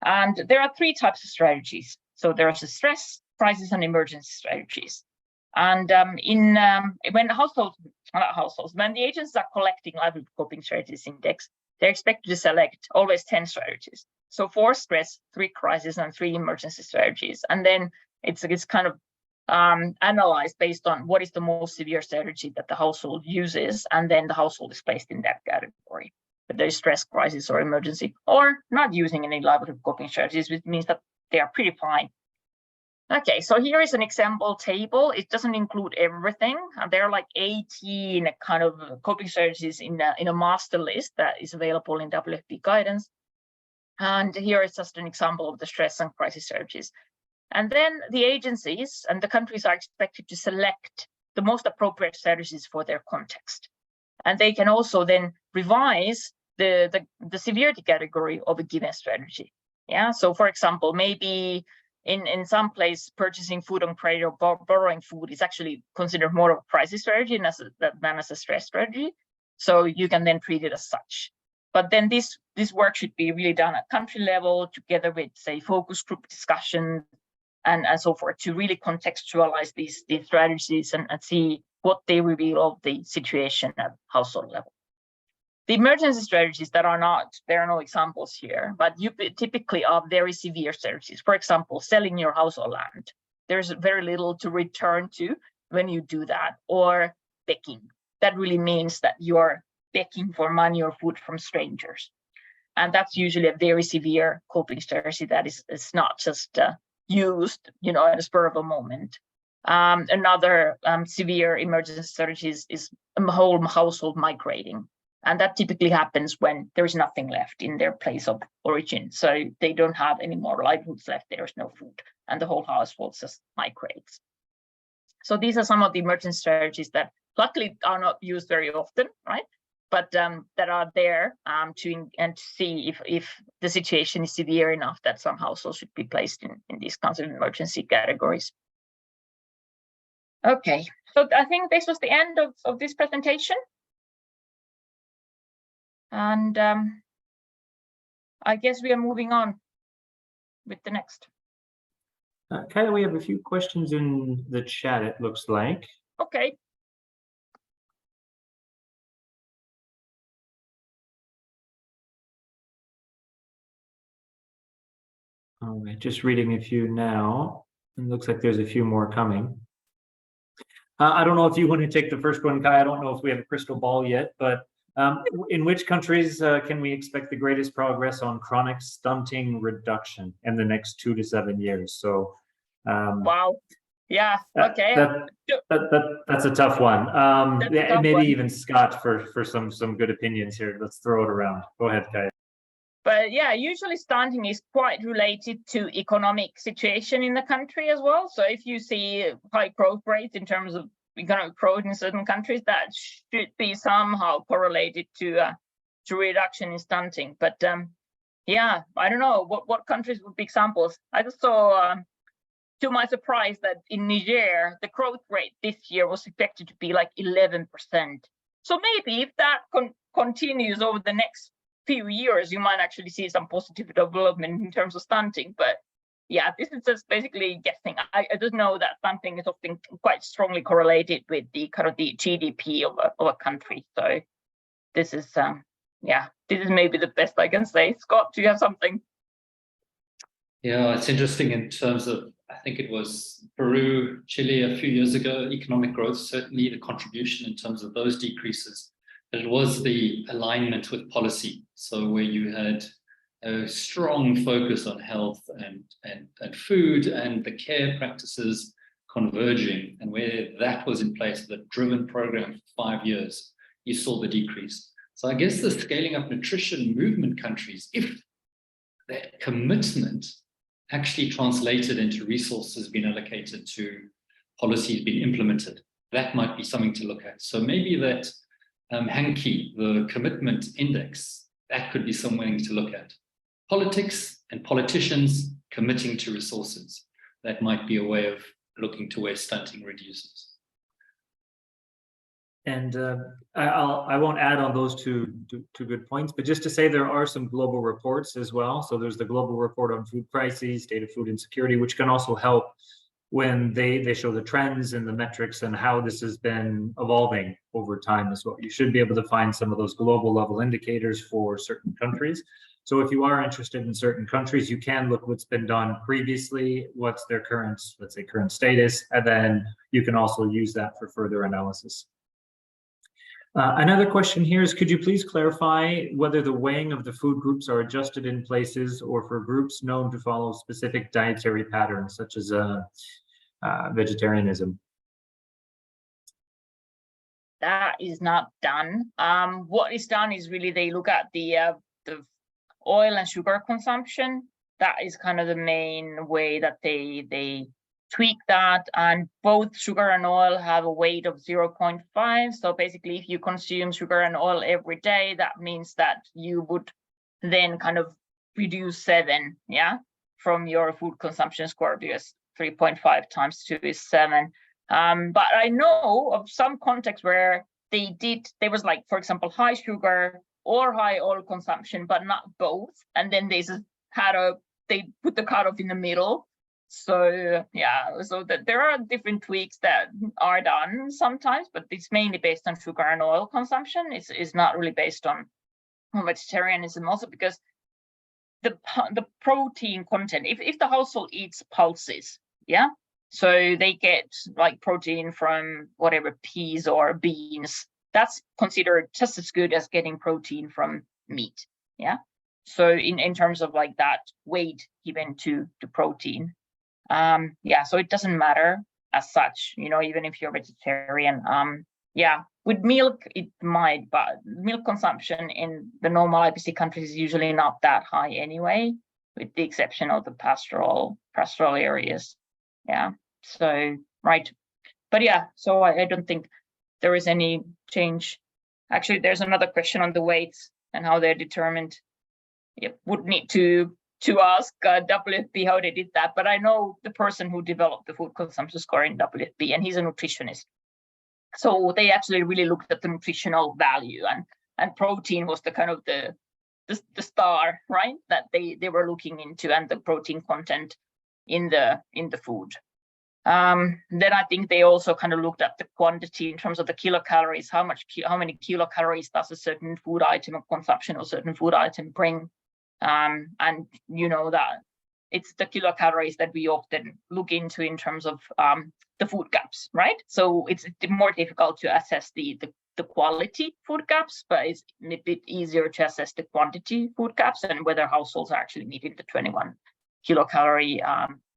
And there are 3 types of strategies. So there's a stress, crisis, and emergency strategies. And when the agencies are collecting livelihood coping strategies index, they're expected to select always 10 strategies. So 4 stress, 3 crisis, and 3 emergency strategies. And then it's kind of analyzed based on what is the most severe strategy that the household uses, and then the household is placed in that category. But there's stress, crisis, or emergency, or not using any livelihood coping strategies, which means that they are pretty fine. Okay, so here is an example table. It doesn't include everything. There are like 18 kind of coping strategies in a master list that is available in WFP guidance. And here is just an example of the stress and crisis strategies. And then the agencies and the countries are expected to select the most appropriate strategies for their context. And they can also then revise the severity category of a given strategy. Yeah, so for example, maybe in some place, purchasing food on credit or borrowing food is actually considered more of a crisis strategy than as a stress strategy. So you can then treat it as such. But then this work should be really done at country level together with, say, focus group discussion and so forth to really contextualize these strategies and see what they reveal of the situation at household level. The emergency strategies that are not, there are no examples here, but you typically are very severe strategies. For example, selling your house or land. There's very little to return to when you do that, or begging. That really means that you're begging for money or food from strangers. And that's usually a very severe coping strategy that is not just used, at a spur of a moment. Another severe emergency strategy is whole household migrating. And that typically happens when there is nothing left in their place of origin. So they don't have any more livelihoods left, there's no food, and the whole household just migrates. So these are some of the emergency strategies that luckily are not used very often, right? But that are there to see if the situation is severe enough that some households should be placed in these kinds of emergency categories. Okay, so I think this was the end of this presentation. And I guess we are moving on with the next. Kyla, we have a few questions in the chat, it looks like. Okay. All right, just reading a few now. It looks like there's a few more coming. I don't know if you want to take the first one, Kai. I don't know if we have a crystal ball yet, but in which countries can we expect the greatest progress on chronic stunting reduction in the next 2 to 7 years? So, wow, yeah, okay, that's a tough one. Yeah, tough maybe one. even Scott for some good opinions here. Let's throw it around. Go ahead, Kai. But yeah, usually stunting is quite related to economic situation in the country as well. So if you see high growth rates in terms of economic growth in certain countries, that should be somehow correlated to reduction in stunting. But yeah, I don't know what countries would be examples. I just saw, to my surprise, that in Niger the growth rate this year was expected to be like 11%. So maybe if that continues over the next few years, you might actually see some positive development in terms of stunting. But yeah, this is just basically guessing. I just know that stunting is often quite strongly correlated with the kind of the GDP of a country. So this is yeah, this is maybe the best I can say. Scott, do you have something? Yeah, it's interesting in terms of, I think it was Peru, Chile a few years ago, economic growth, certainly the contribution in terms of those decreases. But it was the alignment with policy. So where you had a strong focus on health and food and the care practices converging, and where that was in place, the driven program for 5 years, you saw the decrease. So I guess the scaling up nutrition movement countries, if that commitment actually translated into resources being allocated to policies being implemented, that might be something to look at. So maybe that Hanke, the commitment index, that could be something to look at. Politics and politicians committing to resources, that might be a way of looking to where stunting reduces. And I won't add on those two good points, but just to say there are some global reports as well. So there's the global report on food crises, state of food insecurity, which can also help when they show the trends and the metrics and how this has been evolving over time as well. You should be able to find some of those global level indicators for certain countries. So if you are interested in certain countries, you can look what's been done previously, what's their current, let's say, current status, and then you can also use that for further analysis. Another question here is, could you please clarify whether the weighing of the food groups are adjusted in places or for groups known to follow specific dietary patterns, such as vegetarianism? That is not done. What is done is really they look at the oil and sugar consumption. That is kind of the main way that they tweak that, and both sugar and oil have a weight of 0.5. So basically, if you consume sugar and oil every day, that means that you would then kind of reduce 7, yeah, from your food consumption score, because 3.5 times 2 is 7. But I know of some contexts where there was like, for example, high sugar or high oil consumption, but not both. And then they put the cutoff in the middle. So yeah, so that there are different tweaks that are done sometimes, but it's mainly based on sugar and oil consumption. It's not really based on vegetarianism, also because the protein content, if the household eats pulses, yeah, so they get like protein from whatever peas or beans, that's considered just as good as getting protein from meat, yeah. So in terms of like that weight given to the protein, yeah, so it doesn't matter as such, you know, even if you're vegetarian. Yeah, with milk it might, but milk consumption in the normal IPC countries is usually not that high anyway, with the exception of the pastoral areas. Yeah, so right, but yeah, so I don't think there is any change. Actually, there's another question on the weights and how they're determined. It would need to ask WFP how they did that, but I know the person who developed the food consumption score in WFP, and he's a nutritionist. So they actually really looked at the nutritional value, and protein was the kind of the star, right, that they were looking into, and the protein content in the food. Then I think they also kind of looked at the quantity in terms of the kilocalories, how many kilocalories does a certain food item of consumption or certain food item bring. And you know that it's the kilocalories that we often look into in terms of the food gaps, right? So it's more difficult to assess the quality food gaps, but it's a bit easier to assess the quantity food gaps and whether households are actually meeting the 21 kilocalorie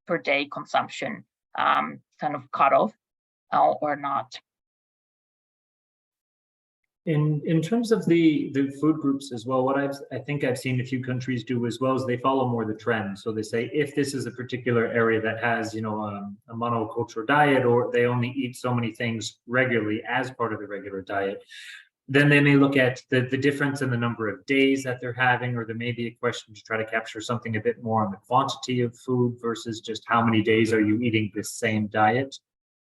per day consumption kind of cutoff or not. In terms of the food groups as well, what I think I've seen a few countries do as well is they follow more the trend. So they say, if this is a particular area that has, you know, a monoculture diet, or they only eat so many things regularly as part of the regular diet, then they may look at the difference in the number of days that they're having, or there may be a question to try to capture something a bit more on the quantity of food versus just how many days are you eating this same diet,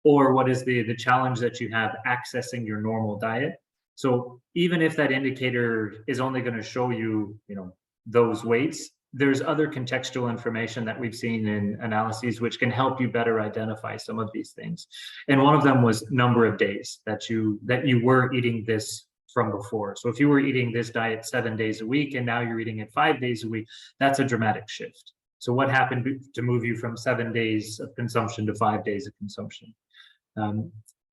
or what is the challenge that you have accessing your normal diet. So even if that indicator is only going to show you, you know, those weights, there's other contextual information that we've seen in analyses which can help you better identify some of these things. And one of them was number of days that you were eating this from before. So if you were eating this diet 7 days a week and now you're eating it 5 days a week, that's a dramatic shift. So what happened to move you from 7 days of consumption to 5 days of consumption?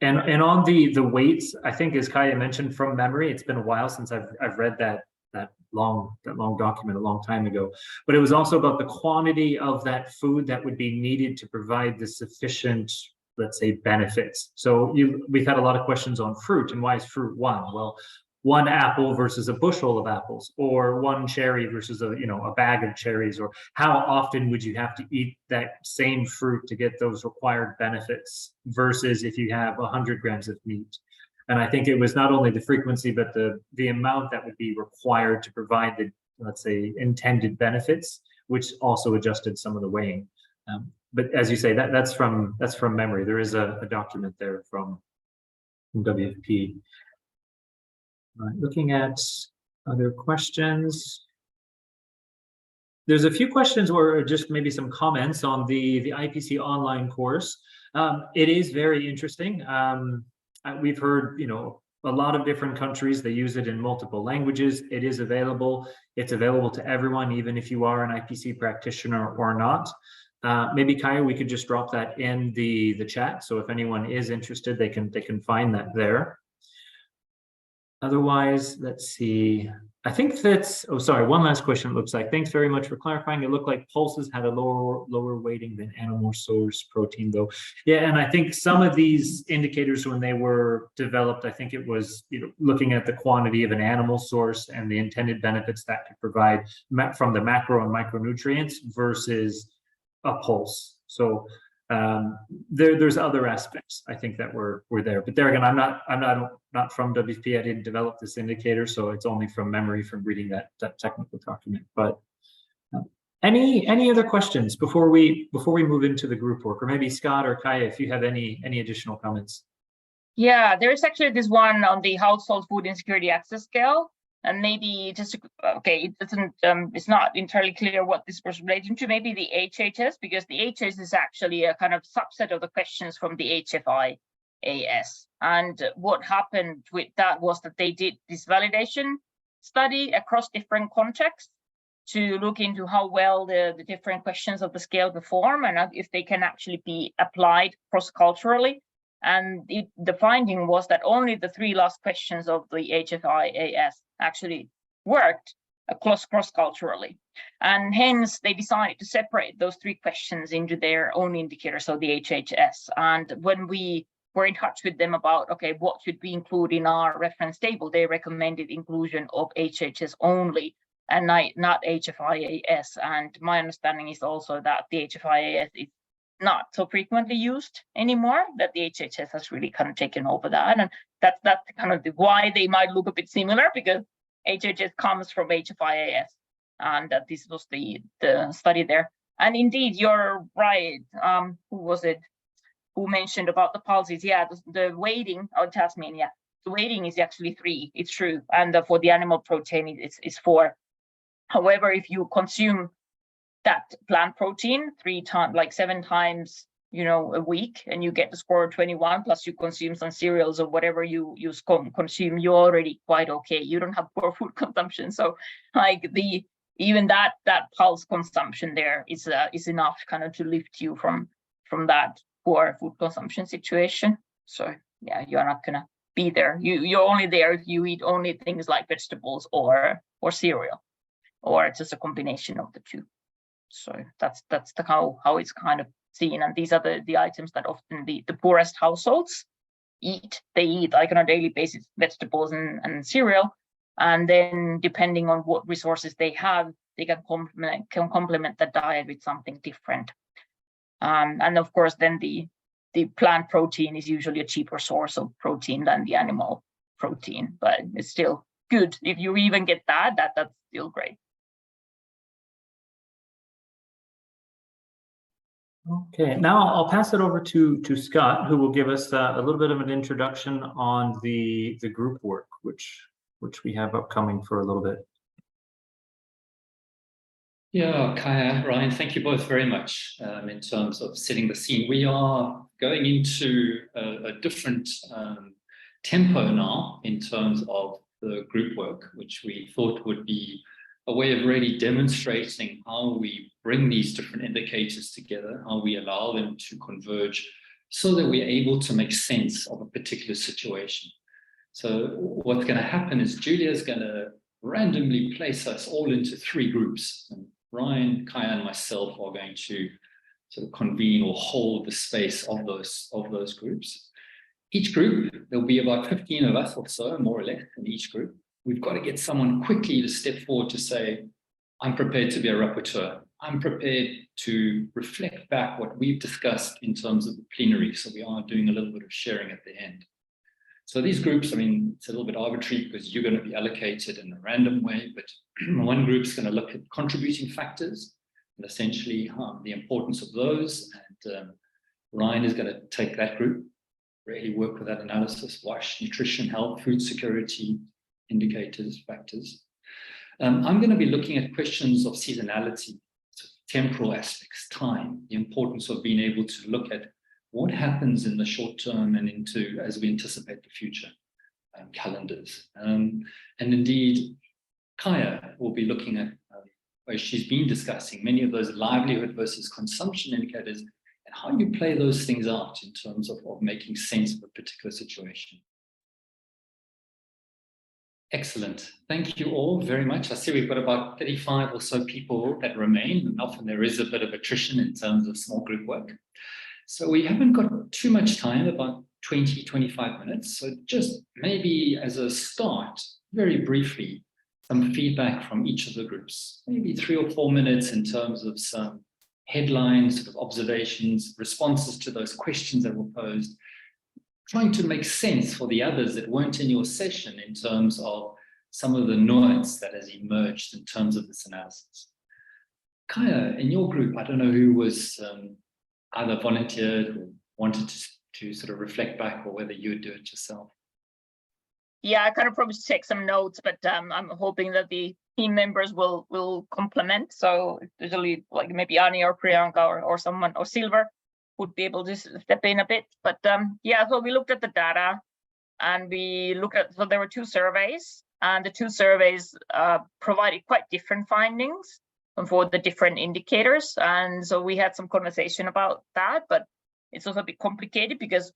And on the weights, I think, as Kaya mentioned, from memory, it's been a while since I've read that long document a long time ago, but it was also about the quantity of that food that would be needed to provide the sufficient, let's say, benefits. So we've had a lot of questions on fruit, and why is fruit one? Well, one apple versus a bushel of apples, or one cherry versus a bag of cherries, or how often would you have to eat that same fruit to get those required benefits versus if you have 100 grams of meat. And I think it was not only the frequency, but the amount that would be required to provide the, let's say, intended benefits, which also adjusted some of the weighing. But as you say, that's from memory. There is a document there from WFP. Looking at other questions. There's a few questions or just maybe some comments on the IPC online course. It is very interesting. We've heard, a lot of different countries, they use it in multiple languages. It is available. It's available to everyone, even if you are an IPC practitioner or not. Maybe Kaya, we could just drop that in the chat. So if anyone is interested, they can find that there. Otherwise, let's see. I think that's, oh, sorry, one last question, it looks like. Thanks very much for clarifying. It looked like pulses had a lower weighting than animal source protein, though. Yeah, and I think some of these indicators, when they were developed, I think it was, looking at the quantity of an animal source and the intended benefits that could provide from the macro and micronutrients versus a pulse. So there's other aspects I think that were there, but there again, I'm not from WP. I didn't develop this indicator, so it's only from memory from reading that technical document. But any other questions before we move into the group work, or maybe Scott or Kaya, if you have any additional comments? Yeah, there is actually this one on the household food insecurity access scale. And maybe just, okay, it doesn't, it's not entirely clear what this was relating to, maybe the HHS, because the HHS is actually a kind of subset of the questions from the HFIAS. And what happened with that was that they did this validation study across different contexts to look into how well the different questions of the scale perform and if they can actually be applied cross-culturally. And the finding was that only the 3 last questions of the HFIAS actually worked cross-culturally. And hence they decided to separate those 3 questions into their own indicator, so the HHS. And when we were in touch with them about, okay, what should we include in our reference table, they recommended inclusion of HHS only and not HFIAS. And my understanding is also that the HFIAS is not so frequently used anymore, that the HHS has really kind of taken over that. And that's kind of why they might look a bit similar, because HHS comes from HFIAS, and that this was the study there. And indeed, you're right. Who was it who mentioned about the pulses? Yeah, the weighting of Tasmania, the weighting is actually 3. It's true. And for the animal protein, it's 4. However, if you consume that plant protein 3 times, like 7 times, a week, and you get the score of 21, plus you consume some cereals or whatever you consume, you're already quite okay. You don't have poor food consumption. So like even that pulse consumption there is enough kind of to lift you from that poor food consumption situation. So yeah, you're not gonna be there. You're only there if you eat only things like vegetables or cereal, or just a combination of the 2. So that's how it's kind of seen. And these are the items that often the poorest households eat. They eat like on a daily basis vegetables and cereal, and then depending on what resources they have, they can complement the diet with something different. And of course, then the plant protein is usually a cheaper source of protein than the animal protein, but it's still good if you even get that's still great. Okay, now I'll pass it over to Scott, who will give us a little bit of an introduction on the group work, which we have upcoming for a little bit. Yeah, Kaya, Ryan, thank you both very much in terms of setting the scene. We are going into a different tempo now in terms of the group work, which we thought would be a way of really demonstrating how we bring these different indicators together, how we allow them to converge so that we're able to make sense of a particular situation. So what's going to happen is Julia is going to randomly place us all into 3 groups. And Ryan, Kaya, and myself are going to sort of convene or hold the space of those groups. Each group, there'll be about 15 of us or so, more or less, in each group. We've got to get someone quickly to step forward to say, I'm prepared to be a rapporteur. I'm prepared to reflect back what we've discussed in terms of the plenary. So we are doing a little bit of sharing at the end. So these groups, I mean, it's a little bit arbitrary because you're going to be allocated in a random way, but one group's going to look at contributing factors and essentially the importance of those. And Ryan is going to take that group, really work with that analysis, WASH, nutrition, health, food security, indicators, factors. I'm going to be looking at questions of seasonality, so temporal aspects, time, the importance of being able to look at what happens in the short term and as we anticipate the future calendars. And indeed, Kaya will be looking at where she's been discussing many of those livelihood versus consumption indicators and how you play those things out in terms of making sense of a particular situation. Excellent. Thank you all very much. I see we've got about 35 or so people that remain, and often there is a bit of attrition in terms of small group work. So we haven't got too much time, about 20, 25 minutes. So just maybe as a start, very briefly, some feedback from each of the groups, maybe 3 or 4 minutes in terms of some headlines, sort of observations, responses to those questions that were posed, trying to make sense for the others that weren't in your session in terms of some of the nuance that has emerged in terms of this analysis. Kaya, in your group, I don't know who was either volunteered or wanted to sort of reflect back, or whether you would do it yourself. Yeah, I kind of probably take some notes, but I'm hoping that the team members will complement. So usually like maybe Ani or Priyanka or someone or Silver would be able to step in a bit. But yeah, so we looked at the data and we looked at, so there were 2 surveys, and the 2 surveys provided quite different findings for the different indicators. And so we had some conversation about that, but it's also a bit complicated because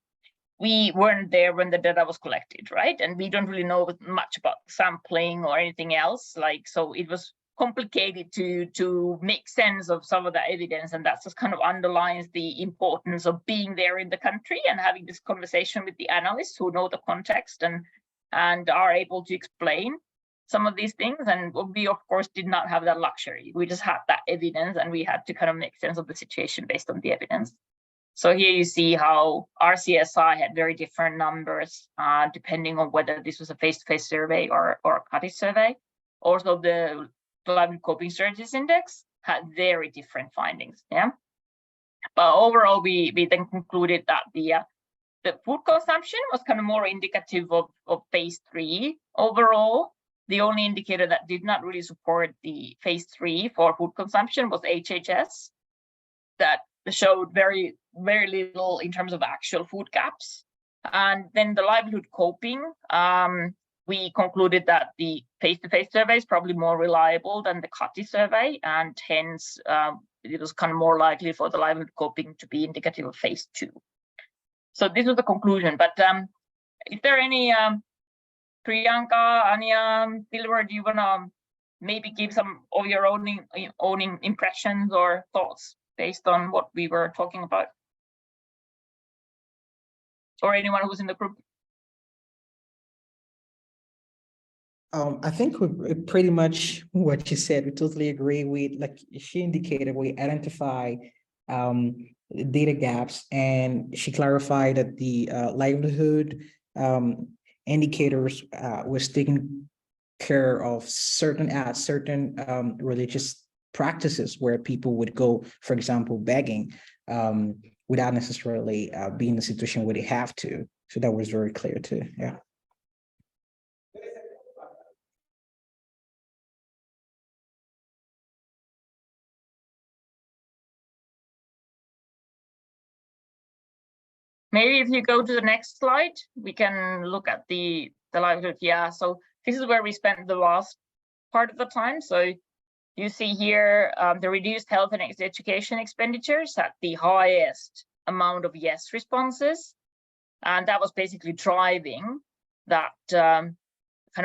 we weren't there when the data was collected, right? And we don't really know much about sampling or anything else. Like, so it was complicated to make sense of some of the evidence, and that just kind of underlines the importance of being there in the country and having this conversation with the analysts who know the context and are able to explain some of these things. And we of course did not have that luxury. We just had that evidence and we had to kind of make sense of the situation based on the evidence. So here you see how RCSI had very different numbers depending on whether this was a face-to-face survey or a CATI survey. Also, the livelihood coping strategies index had very different findings. Yeah, but overall, we then concluded that the food consumption was kind of more indicative of phase 3 overall. The only indicator that did not really support the phase 3 for food consumption was HHS, that showed very little in terms of actual food gaps. And then the livelihood coping, we concluded that the face-to-face survey is probably more reliable than the CATI survey, and hence it was kind of more likely for the livelihood coping to be indicative of phase 2. So this was the conclusion. But is there any Priyanka, Anya, Silver, do you want to maybe give some of your own impressions or thoughts based on what we were talking about? Or anyone who's in the group? I think we pretty much what you said. We totally agree. We, like she indicated, we identify data gaps, and she clarified that the livelihood indicators was taking care of certain religious practices where people would go, for example, begging without necessarily being in a situation where they have to. So that was very clear too. Yeah. Maybe if you go to the next slide, we can look at the livelihood. Yeah, so this is where we spent the last part of the time. So you see here the reduced health and education expenditures had the highest amount of yes responses. And that was basically driving that kind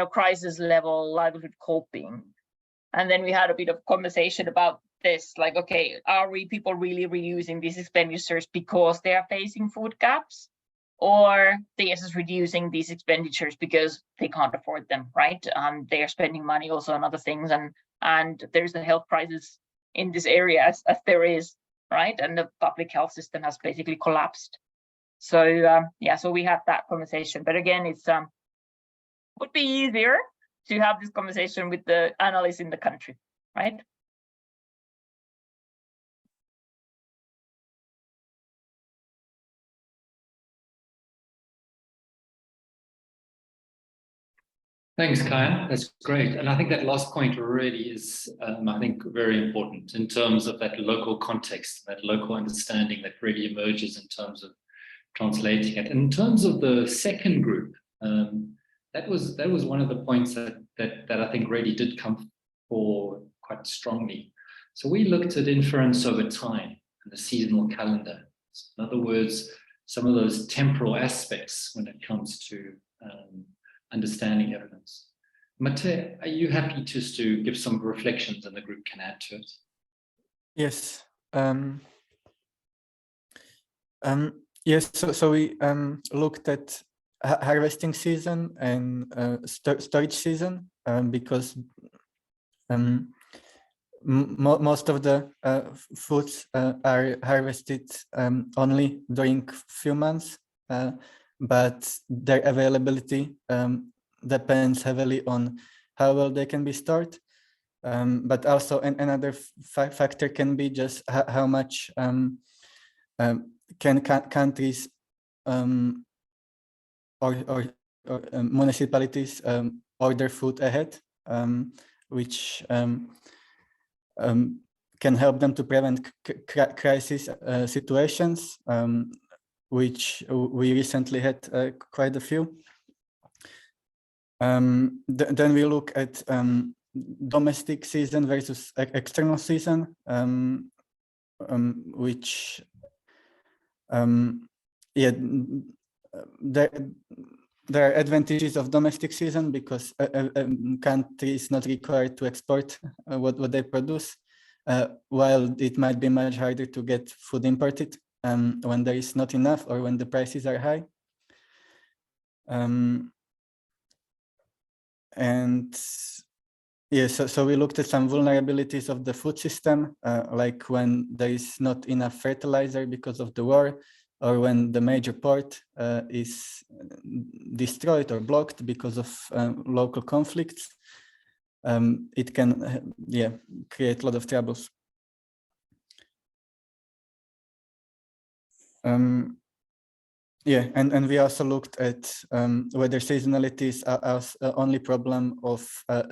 of crisis level livelihood coping. And then we had a bit of conversation about this, like, okay, are people really reducing these expenditures because they are facing food gaps, or they are just reducing these expenditures because they can't afford them, right? They are spending money also on other things, and there's a health crisis in this area as there is, right? And the public health system has basically collapsed. So yeah, so we had that conversation, but again, it's would be easier to have this conversation with the analysts in the country, right? Thanks, Kaya. That's great. And I think that last point really is, I think, very important in terms of that local context, that local understanding that really emerges in terms of translating it. And in terms of the second group, that was one of the points that I think really did come forward quite strongly. So we looked at inference over time and the seasonal calendar. In other words, some of those temporal aspects when it comes to understanding evidence. Mate, are you happy just to give some reflections and the group can add to it? Yes. Yes. So we looked at harvesting season and storage season because most of the foods are harvested only during few months, but their availability depends heavily on how well they can be stored. But also another factor can be just how much can countries or municipalities order food ahead, which can help them to prevent crisis situations, which we recently had quite a few. Then we look at domestic season versus external season, which yeah, there are advantages of domestic season because a country is not required to export what they produce, while it might be much harder to get food imported when there is not enough or when the prices are high. And yeah, so we looked at some vulnerabilities of the food system, like when there is not enough fertilizer because of the war, or when the major port is destroyed or blocked because of local conflicts. It can create a lot of troubles. Yeah, and we also looked at whether seasonality is only problem of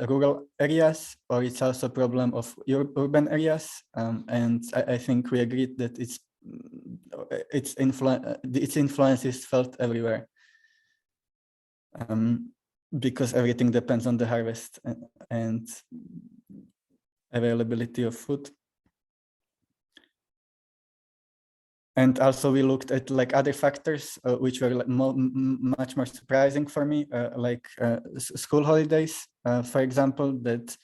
rural areas or it's also a problem of urban areas. And I think we agreed that its influence is felt everywhere, because everything depends on the harvest and availability of food. And also we looked at like other factors which were like much more surprising for me, like school holidays, for example, that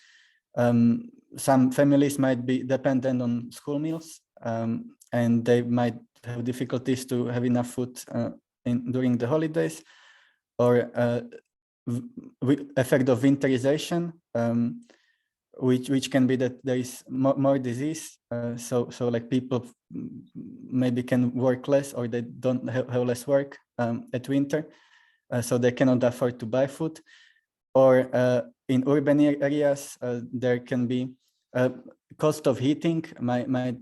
some families might be dependent on school meals, and they might have difficulties to have enough food during the holidays, or effect of winterization, which can be that there is more disease, so like people maybe can work less or they don't have less work at winter, so they cannot afford to buy food. Or in urban areas, there can be cost of heating might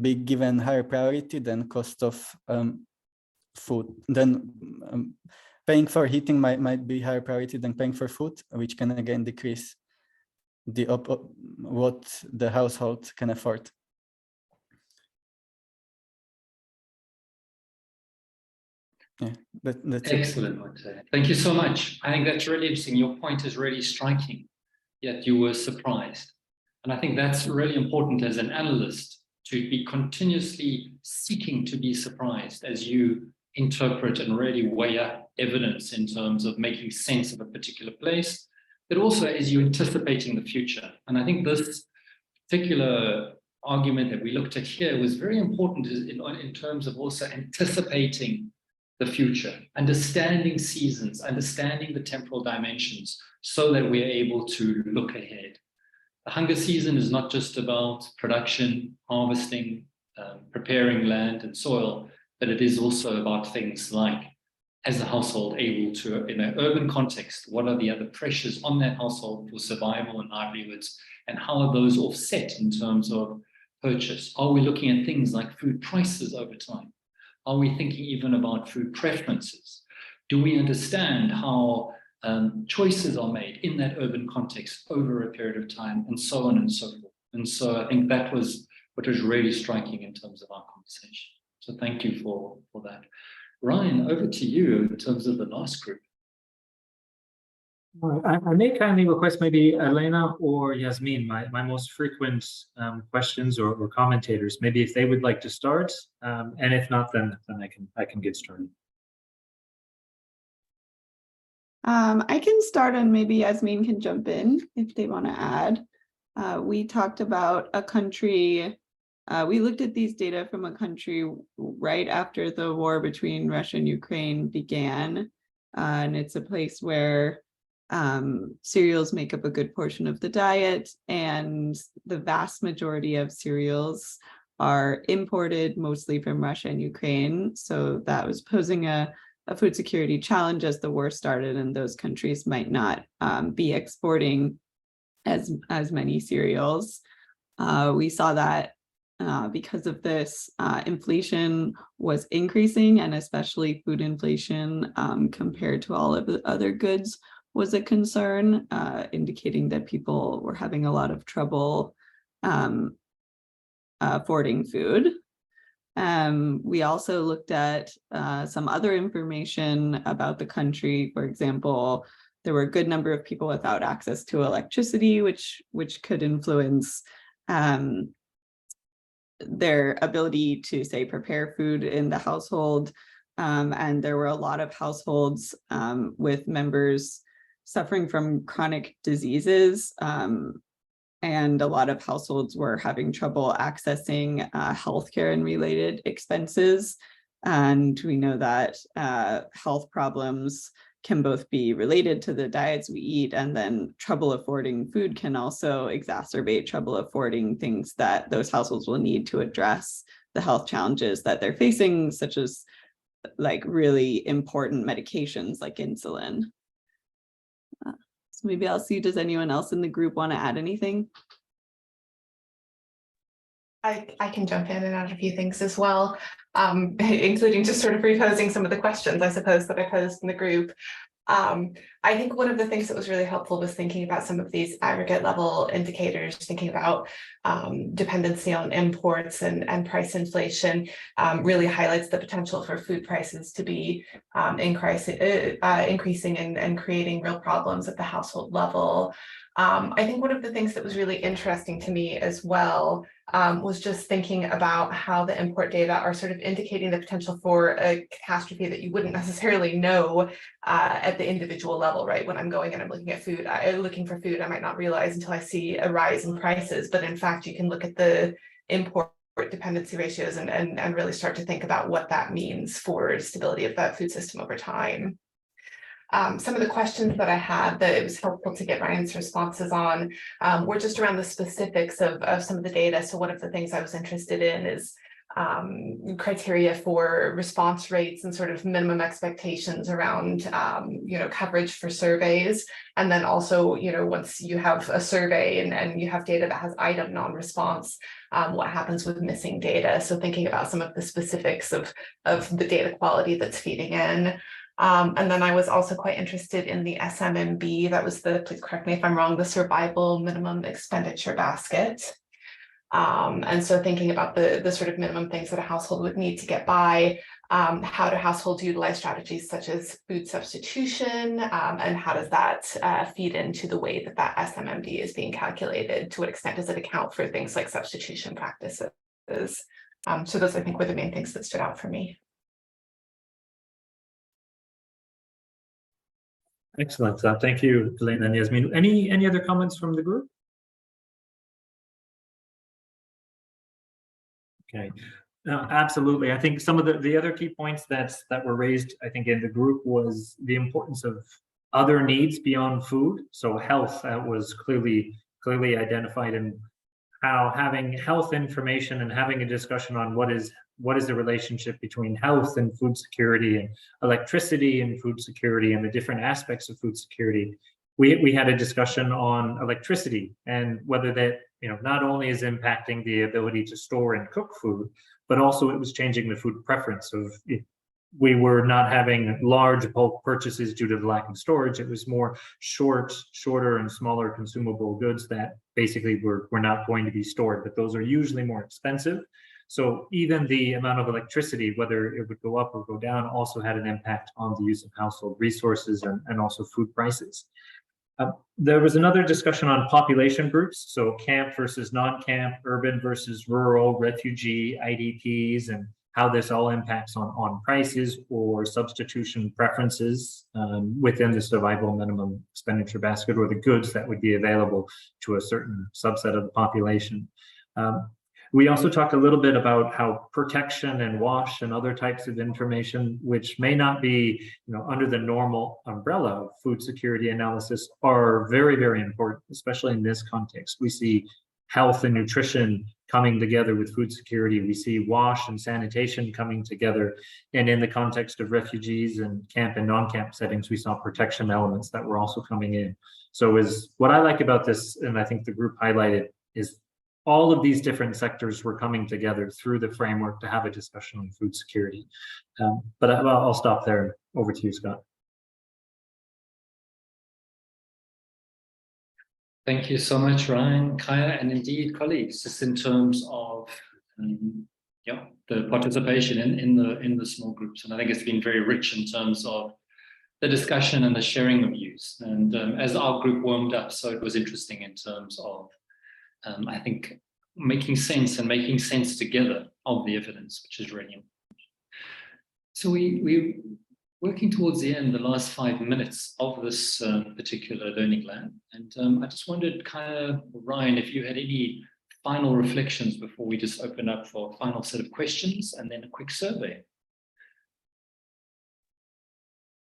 be given higher priority than cost of food. Then paying for heating might be higher priority than paying for food, which can again decrease what the household can afford. Yeah, that's excellent, Mate. Thank you so much. I think that's really interesting. Your point is really striking, yet you were surprised. And I think that's really important as an analyst, to be continuously seeking to be surprised as you interpret and really weigh up evidence in terms of making sense of a particular place, but also as you're anticipating the future. And I think this particular argument that we looked at here was very important in terms of also anticipating the future, understanding seasons, understanding the temporal dimensions, so that we're able to look ahead. The hunger season is not just about production, harvesting, preparing land and soil, but it is also about things like, as a household able to, in an urban context, what are the other pressures on that household for survival and livelihoods, and how are those offset in terms of purchase? Are we looking at things like food prices over time? Are we thinking even about food preferences? Do we understand how choices are made in that urban context over a period of time, and so on and so forth? And so I think that was what was really striking in terms of our conversation. So thank you for that. Ryan, over to you in terms of the last group. I may kindly request maybe Elena or Yasmin, my most frequent questions or commentators, maybe if they would like to start, and if not, then I can get started. I can start and maybe Yasmin can jump in if they want to add. We talked about a country, we looked at these data from a country right after the war between Russia and Ukraine began. And it's a place where cereals make up a good portion of the diet, and the vast majority of cereals are imported mostly from Russia and Ukraine. So that was posing a food security challenge as the war started, and those countries might not be exporting as many cereals. We saw that because of this, inflation was increasing, and especially food inflation compared to all of the other goods was a concern, indicating that people were having a lot of trouble affording food. We also looked at some other information about the country. For example, there were a good number of people without access to electricity, which could influence their ability to, say, prepare food in the household. And there were a lot of households with members suffering from chronic diseases. And a lot of households were having trouble accessing healthcare and related expenses. And we know that health problems can both be related to the diets we eat, and then trouble affording food can also exacerbate trouble affording things that those households will need to address the health challenges that they're facing, such as like really important medications like insulin. So maybe I'll see, does anyone else in the group want to add anything? I can jump in and add a few things as well, including just sort of reposing some of the questions, I suppose, that I posed in the group. I think one of the things that was really helpful was thinking about some of these aggregate level indicators, thinking about dependency on imports and price inflation really highlights the potential for food prices to be increasing and creating real problems at the household level. I think one of the things that was really interesting to me as well was just thinking about how the import data are sort of indicating the potential for a catastrophe that you wouldn't necessarily know at the individual level, right? When I'm going and I'm looking at food, looking for food, I might not realize until I see a rise in prices. But in fact, you can look at the import dependency ratios and really start to think about what that means for stability of that food system over time. Some of the questions that I had that it was helpful to get Ryan's responses on were just around the specifics of some of the data. So one of the things I was interested in is criteria for response rates and sort of minimum expectations around coverage for surveys. And then also, once you have a survey and you have data that has item non-response, what happens with missing data? So thinking about some of the specifics of the data quality that's feeding in. And then I was also quite interested in the SMMB, that was please correct me if I'm wrong, the survival minimum expenditure basket. And so thinking about the sort of minimum things that a household would need to get by, how do households utilize strategies such as food substitution, and how does that feed into the way that SMMB is being calculated? To what extent does it account for things like substitution practices? So those, I think, were the main things that stood out for me. Excellent. Thank you, Elena and Yasmin. Any other comments from the group? Okay. Absolutely. I think some of the other key points that were raised, I think, in the group was the importance of other needs beyond food. So health was clearly identified, and how having health information and having a discussion on what is the relationship between health and food security, and electricity and food security, and the different aspects of food security. We had a discussion on electricity and whether that not only is impacting the ability to store and cook food, but also it was changing the food preference of if we were not having large bulk purchases due to the lack of storage. It was more shorter and smaller consumable goods that basically were not going to be stored, but those are usually more expensive. So even the amount of electricity, whether it would go up or go down, also had an impact on the use of household resources and also food prices. There was another discussion on population groups, so camp versus non-camp, urban versus rural, refugee, IDPs, and how this all impacts on prices or substitution preferences within the survival minimum expenditure basket, or the goods that would be available to a certain subset of the population. We also talked a little bit about how protection and wash and other types of information, which may not be, under the normal umbrella of food security analysis, are very, very important, especially in this context. We see health and nutrition coming together with food security. We see wash and sanitation coming together. And in the context of refugees and camp and non-camp settings, we saw protection elements that were also coming in. So what I like about this, and I think the group highlighted, is all of these different sectors were coming together through the framework to have a discussion on food security. But I'll stop there. Over to you, Scott. Thank you so much, Ryan, Kaya, and indeed colleagues, just in terms of the participation in the small groups. And I think it's been very rich in terms of the discussion and the sharing of views. And as our group warmed up, so it was interesting in terms of, I think, making sense together of the evidence, which is really important. So we're working towards the end, the last 5 minutes of this particular learning lab. And I just wondered, Kaya or Ryan, if you had any final reflections before we just open up for a final set of questions and then a quick survey.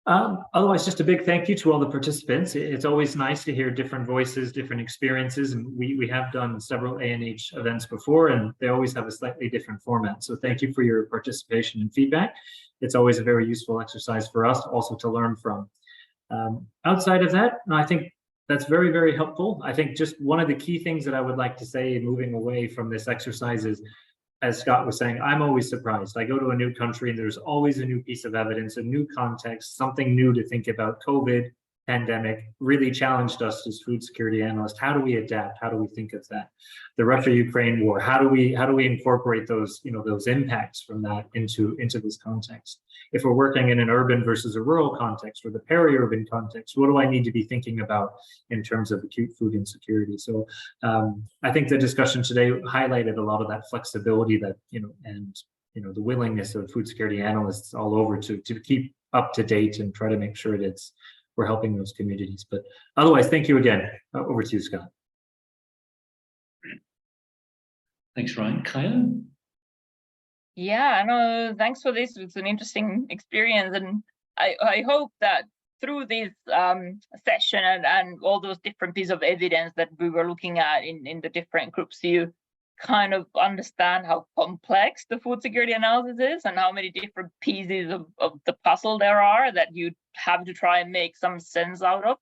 Otherwise, just a big thank you to all the participants. It's always nice to hear different voices, different experiences, and we have done several ANH events before, and they always have a slightly different format. So thank you for your participation and feedback. It's always a very useful exercise for us also to learn from. Outside of that, I think that's very, very helpful. I think just one of the key things that I would like to say moving away from this exercise is, as Scott was saying, I'm always surprised. I go to a new country and there's always a new piece of evidence, a new context, something new to think about. COVID, pandemic really challenged us as food security analysts. How do we adapt? How do we think of that? The Russia-Ukraine war, how do we incorporate those, those impacts from that into this context? If we're working in an urban versus a rural context or the peri-urban context, what do I need to be thinking about in terms of acute food insecurity? So I think the discussion today highlighted a lot of that flexibility that, and the willingness of food security analysts all over to keep up to date and try to make sure that we're helping those communities. But otherwise, thank you again. Over to you, Scott. Thanks, Ryan. Kaya? Yeah, no, thanks for this. It's an interesting experience, and I hope that through this session and all those different pieces of evidence that we were looking at in the different groups, you kind of understand how complex the food security analysis is and how many different pieces of the puzzle there are that you have to try and make some sense out of.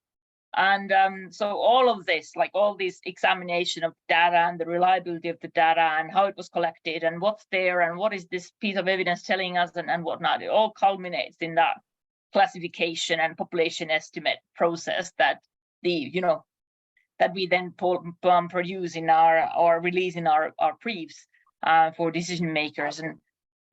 And so all of this, like all this examination of data and the reliability of the data and how it was collected and what's there and what is this piece of evidence telling us and whatnot, it all culminates in that classification and population estimate process that that we then produce in or release in our briefs for decision makers. And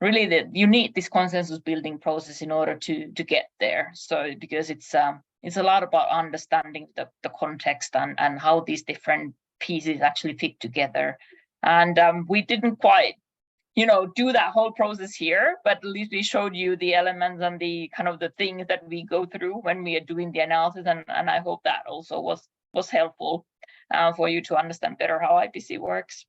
really you need this consensus building process in order to get there. So because it's a lot about understanding the context and how these different pieces actually fit together. And we didn't quite, do that whole process here, but at least we showed you the elements and the kind of the things that we go through when we are doing the analysis. And I hope that also was helpful for you to understand better how IPC works.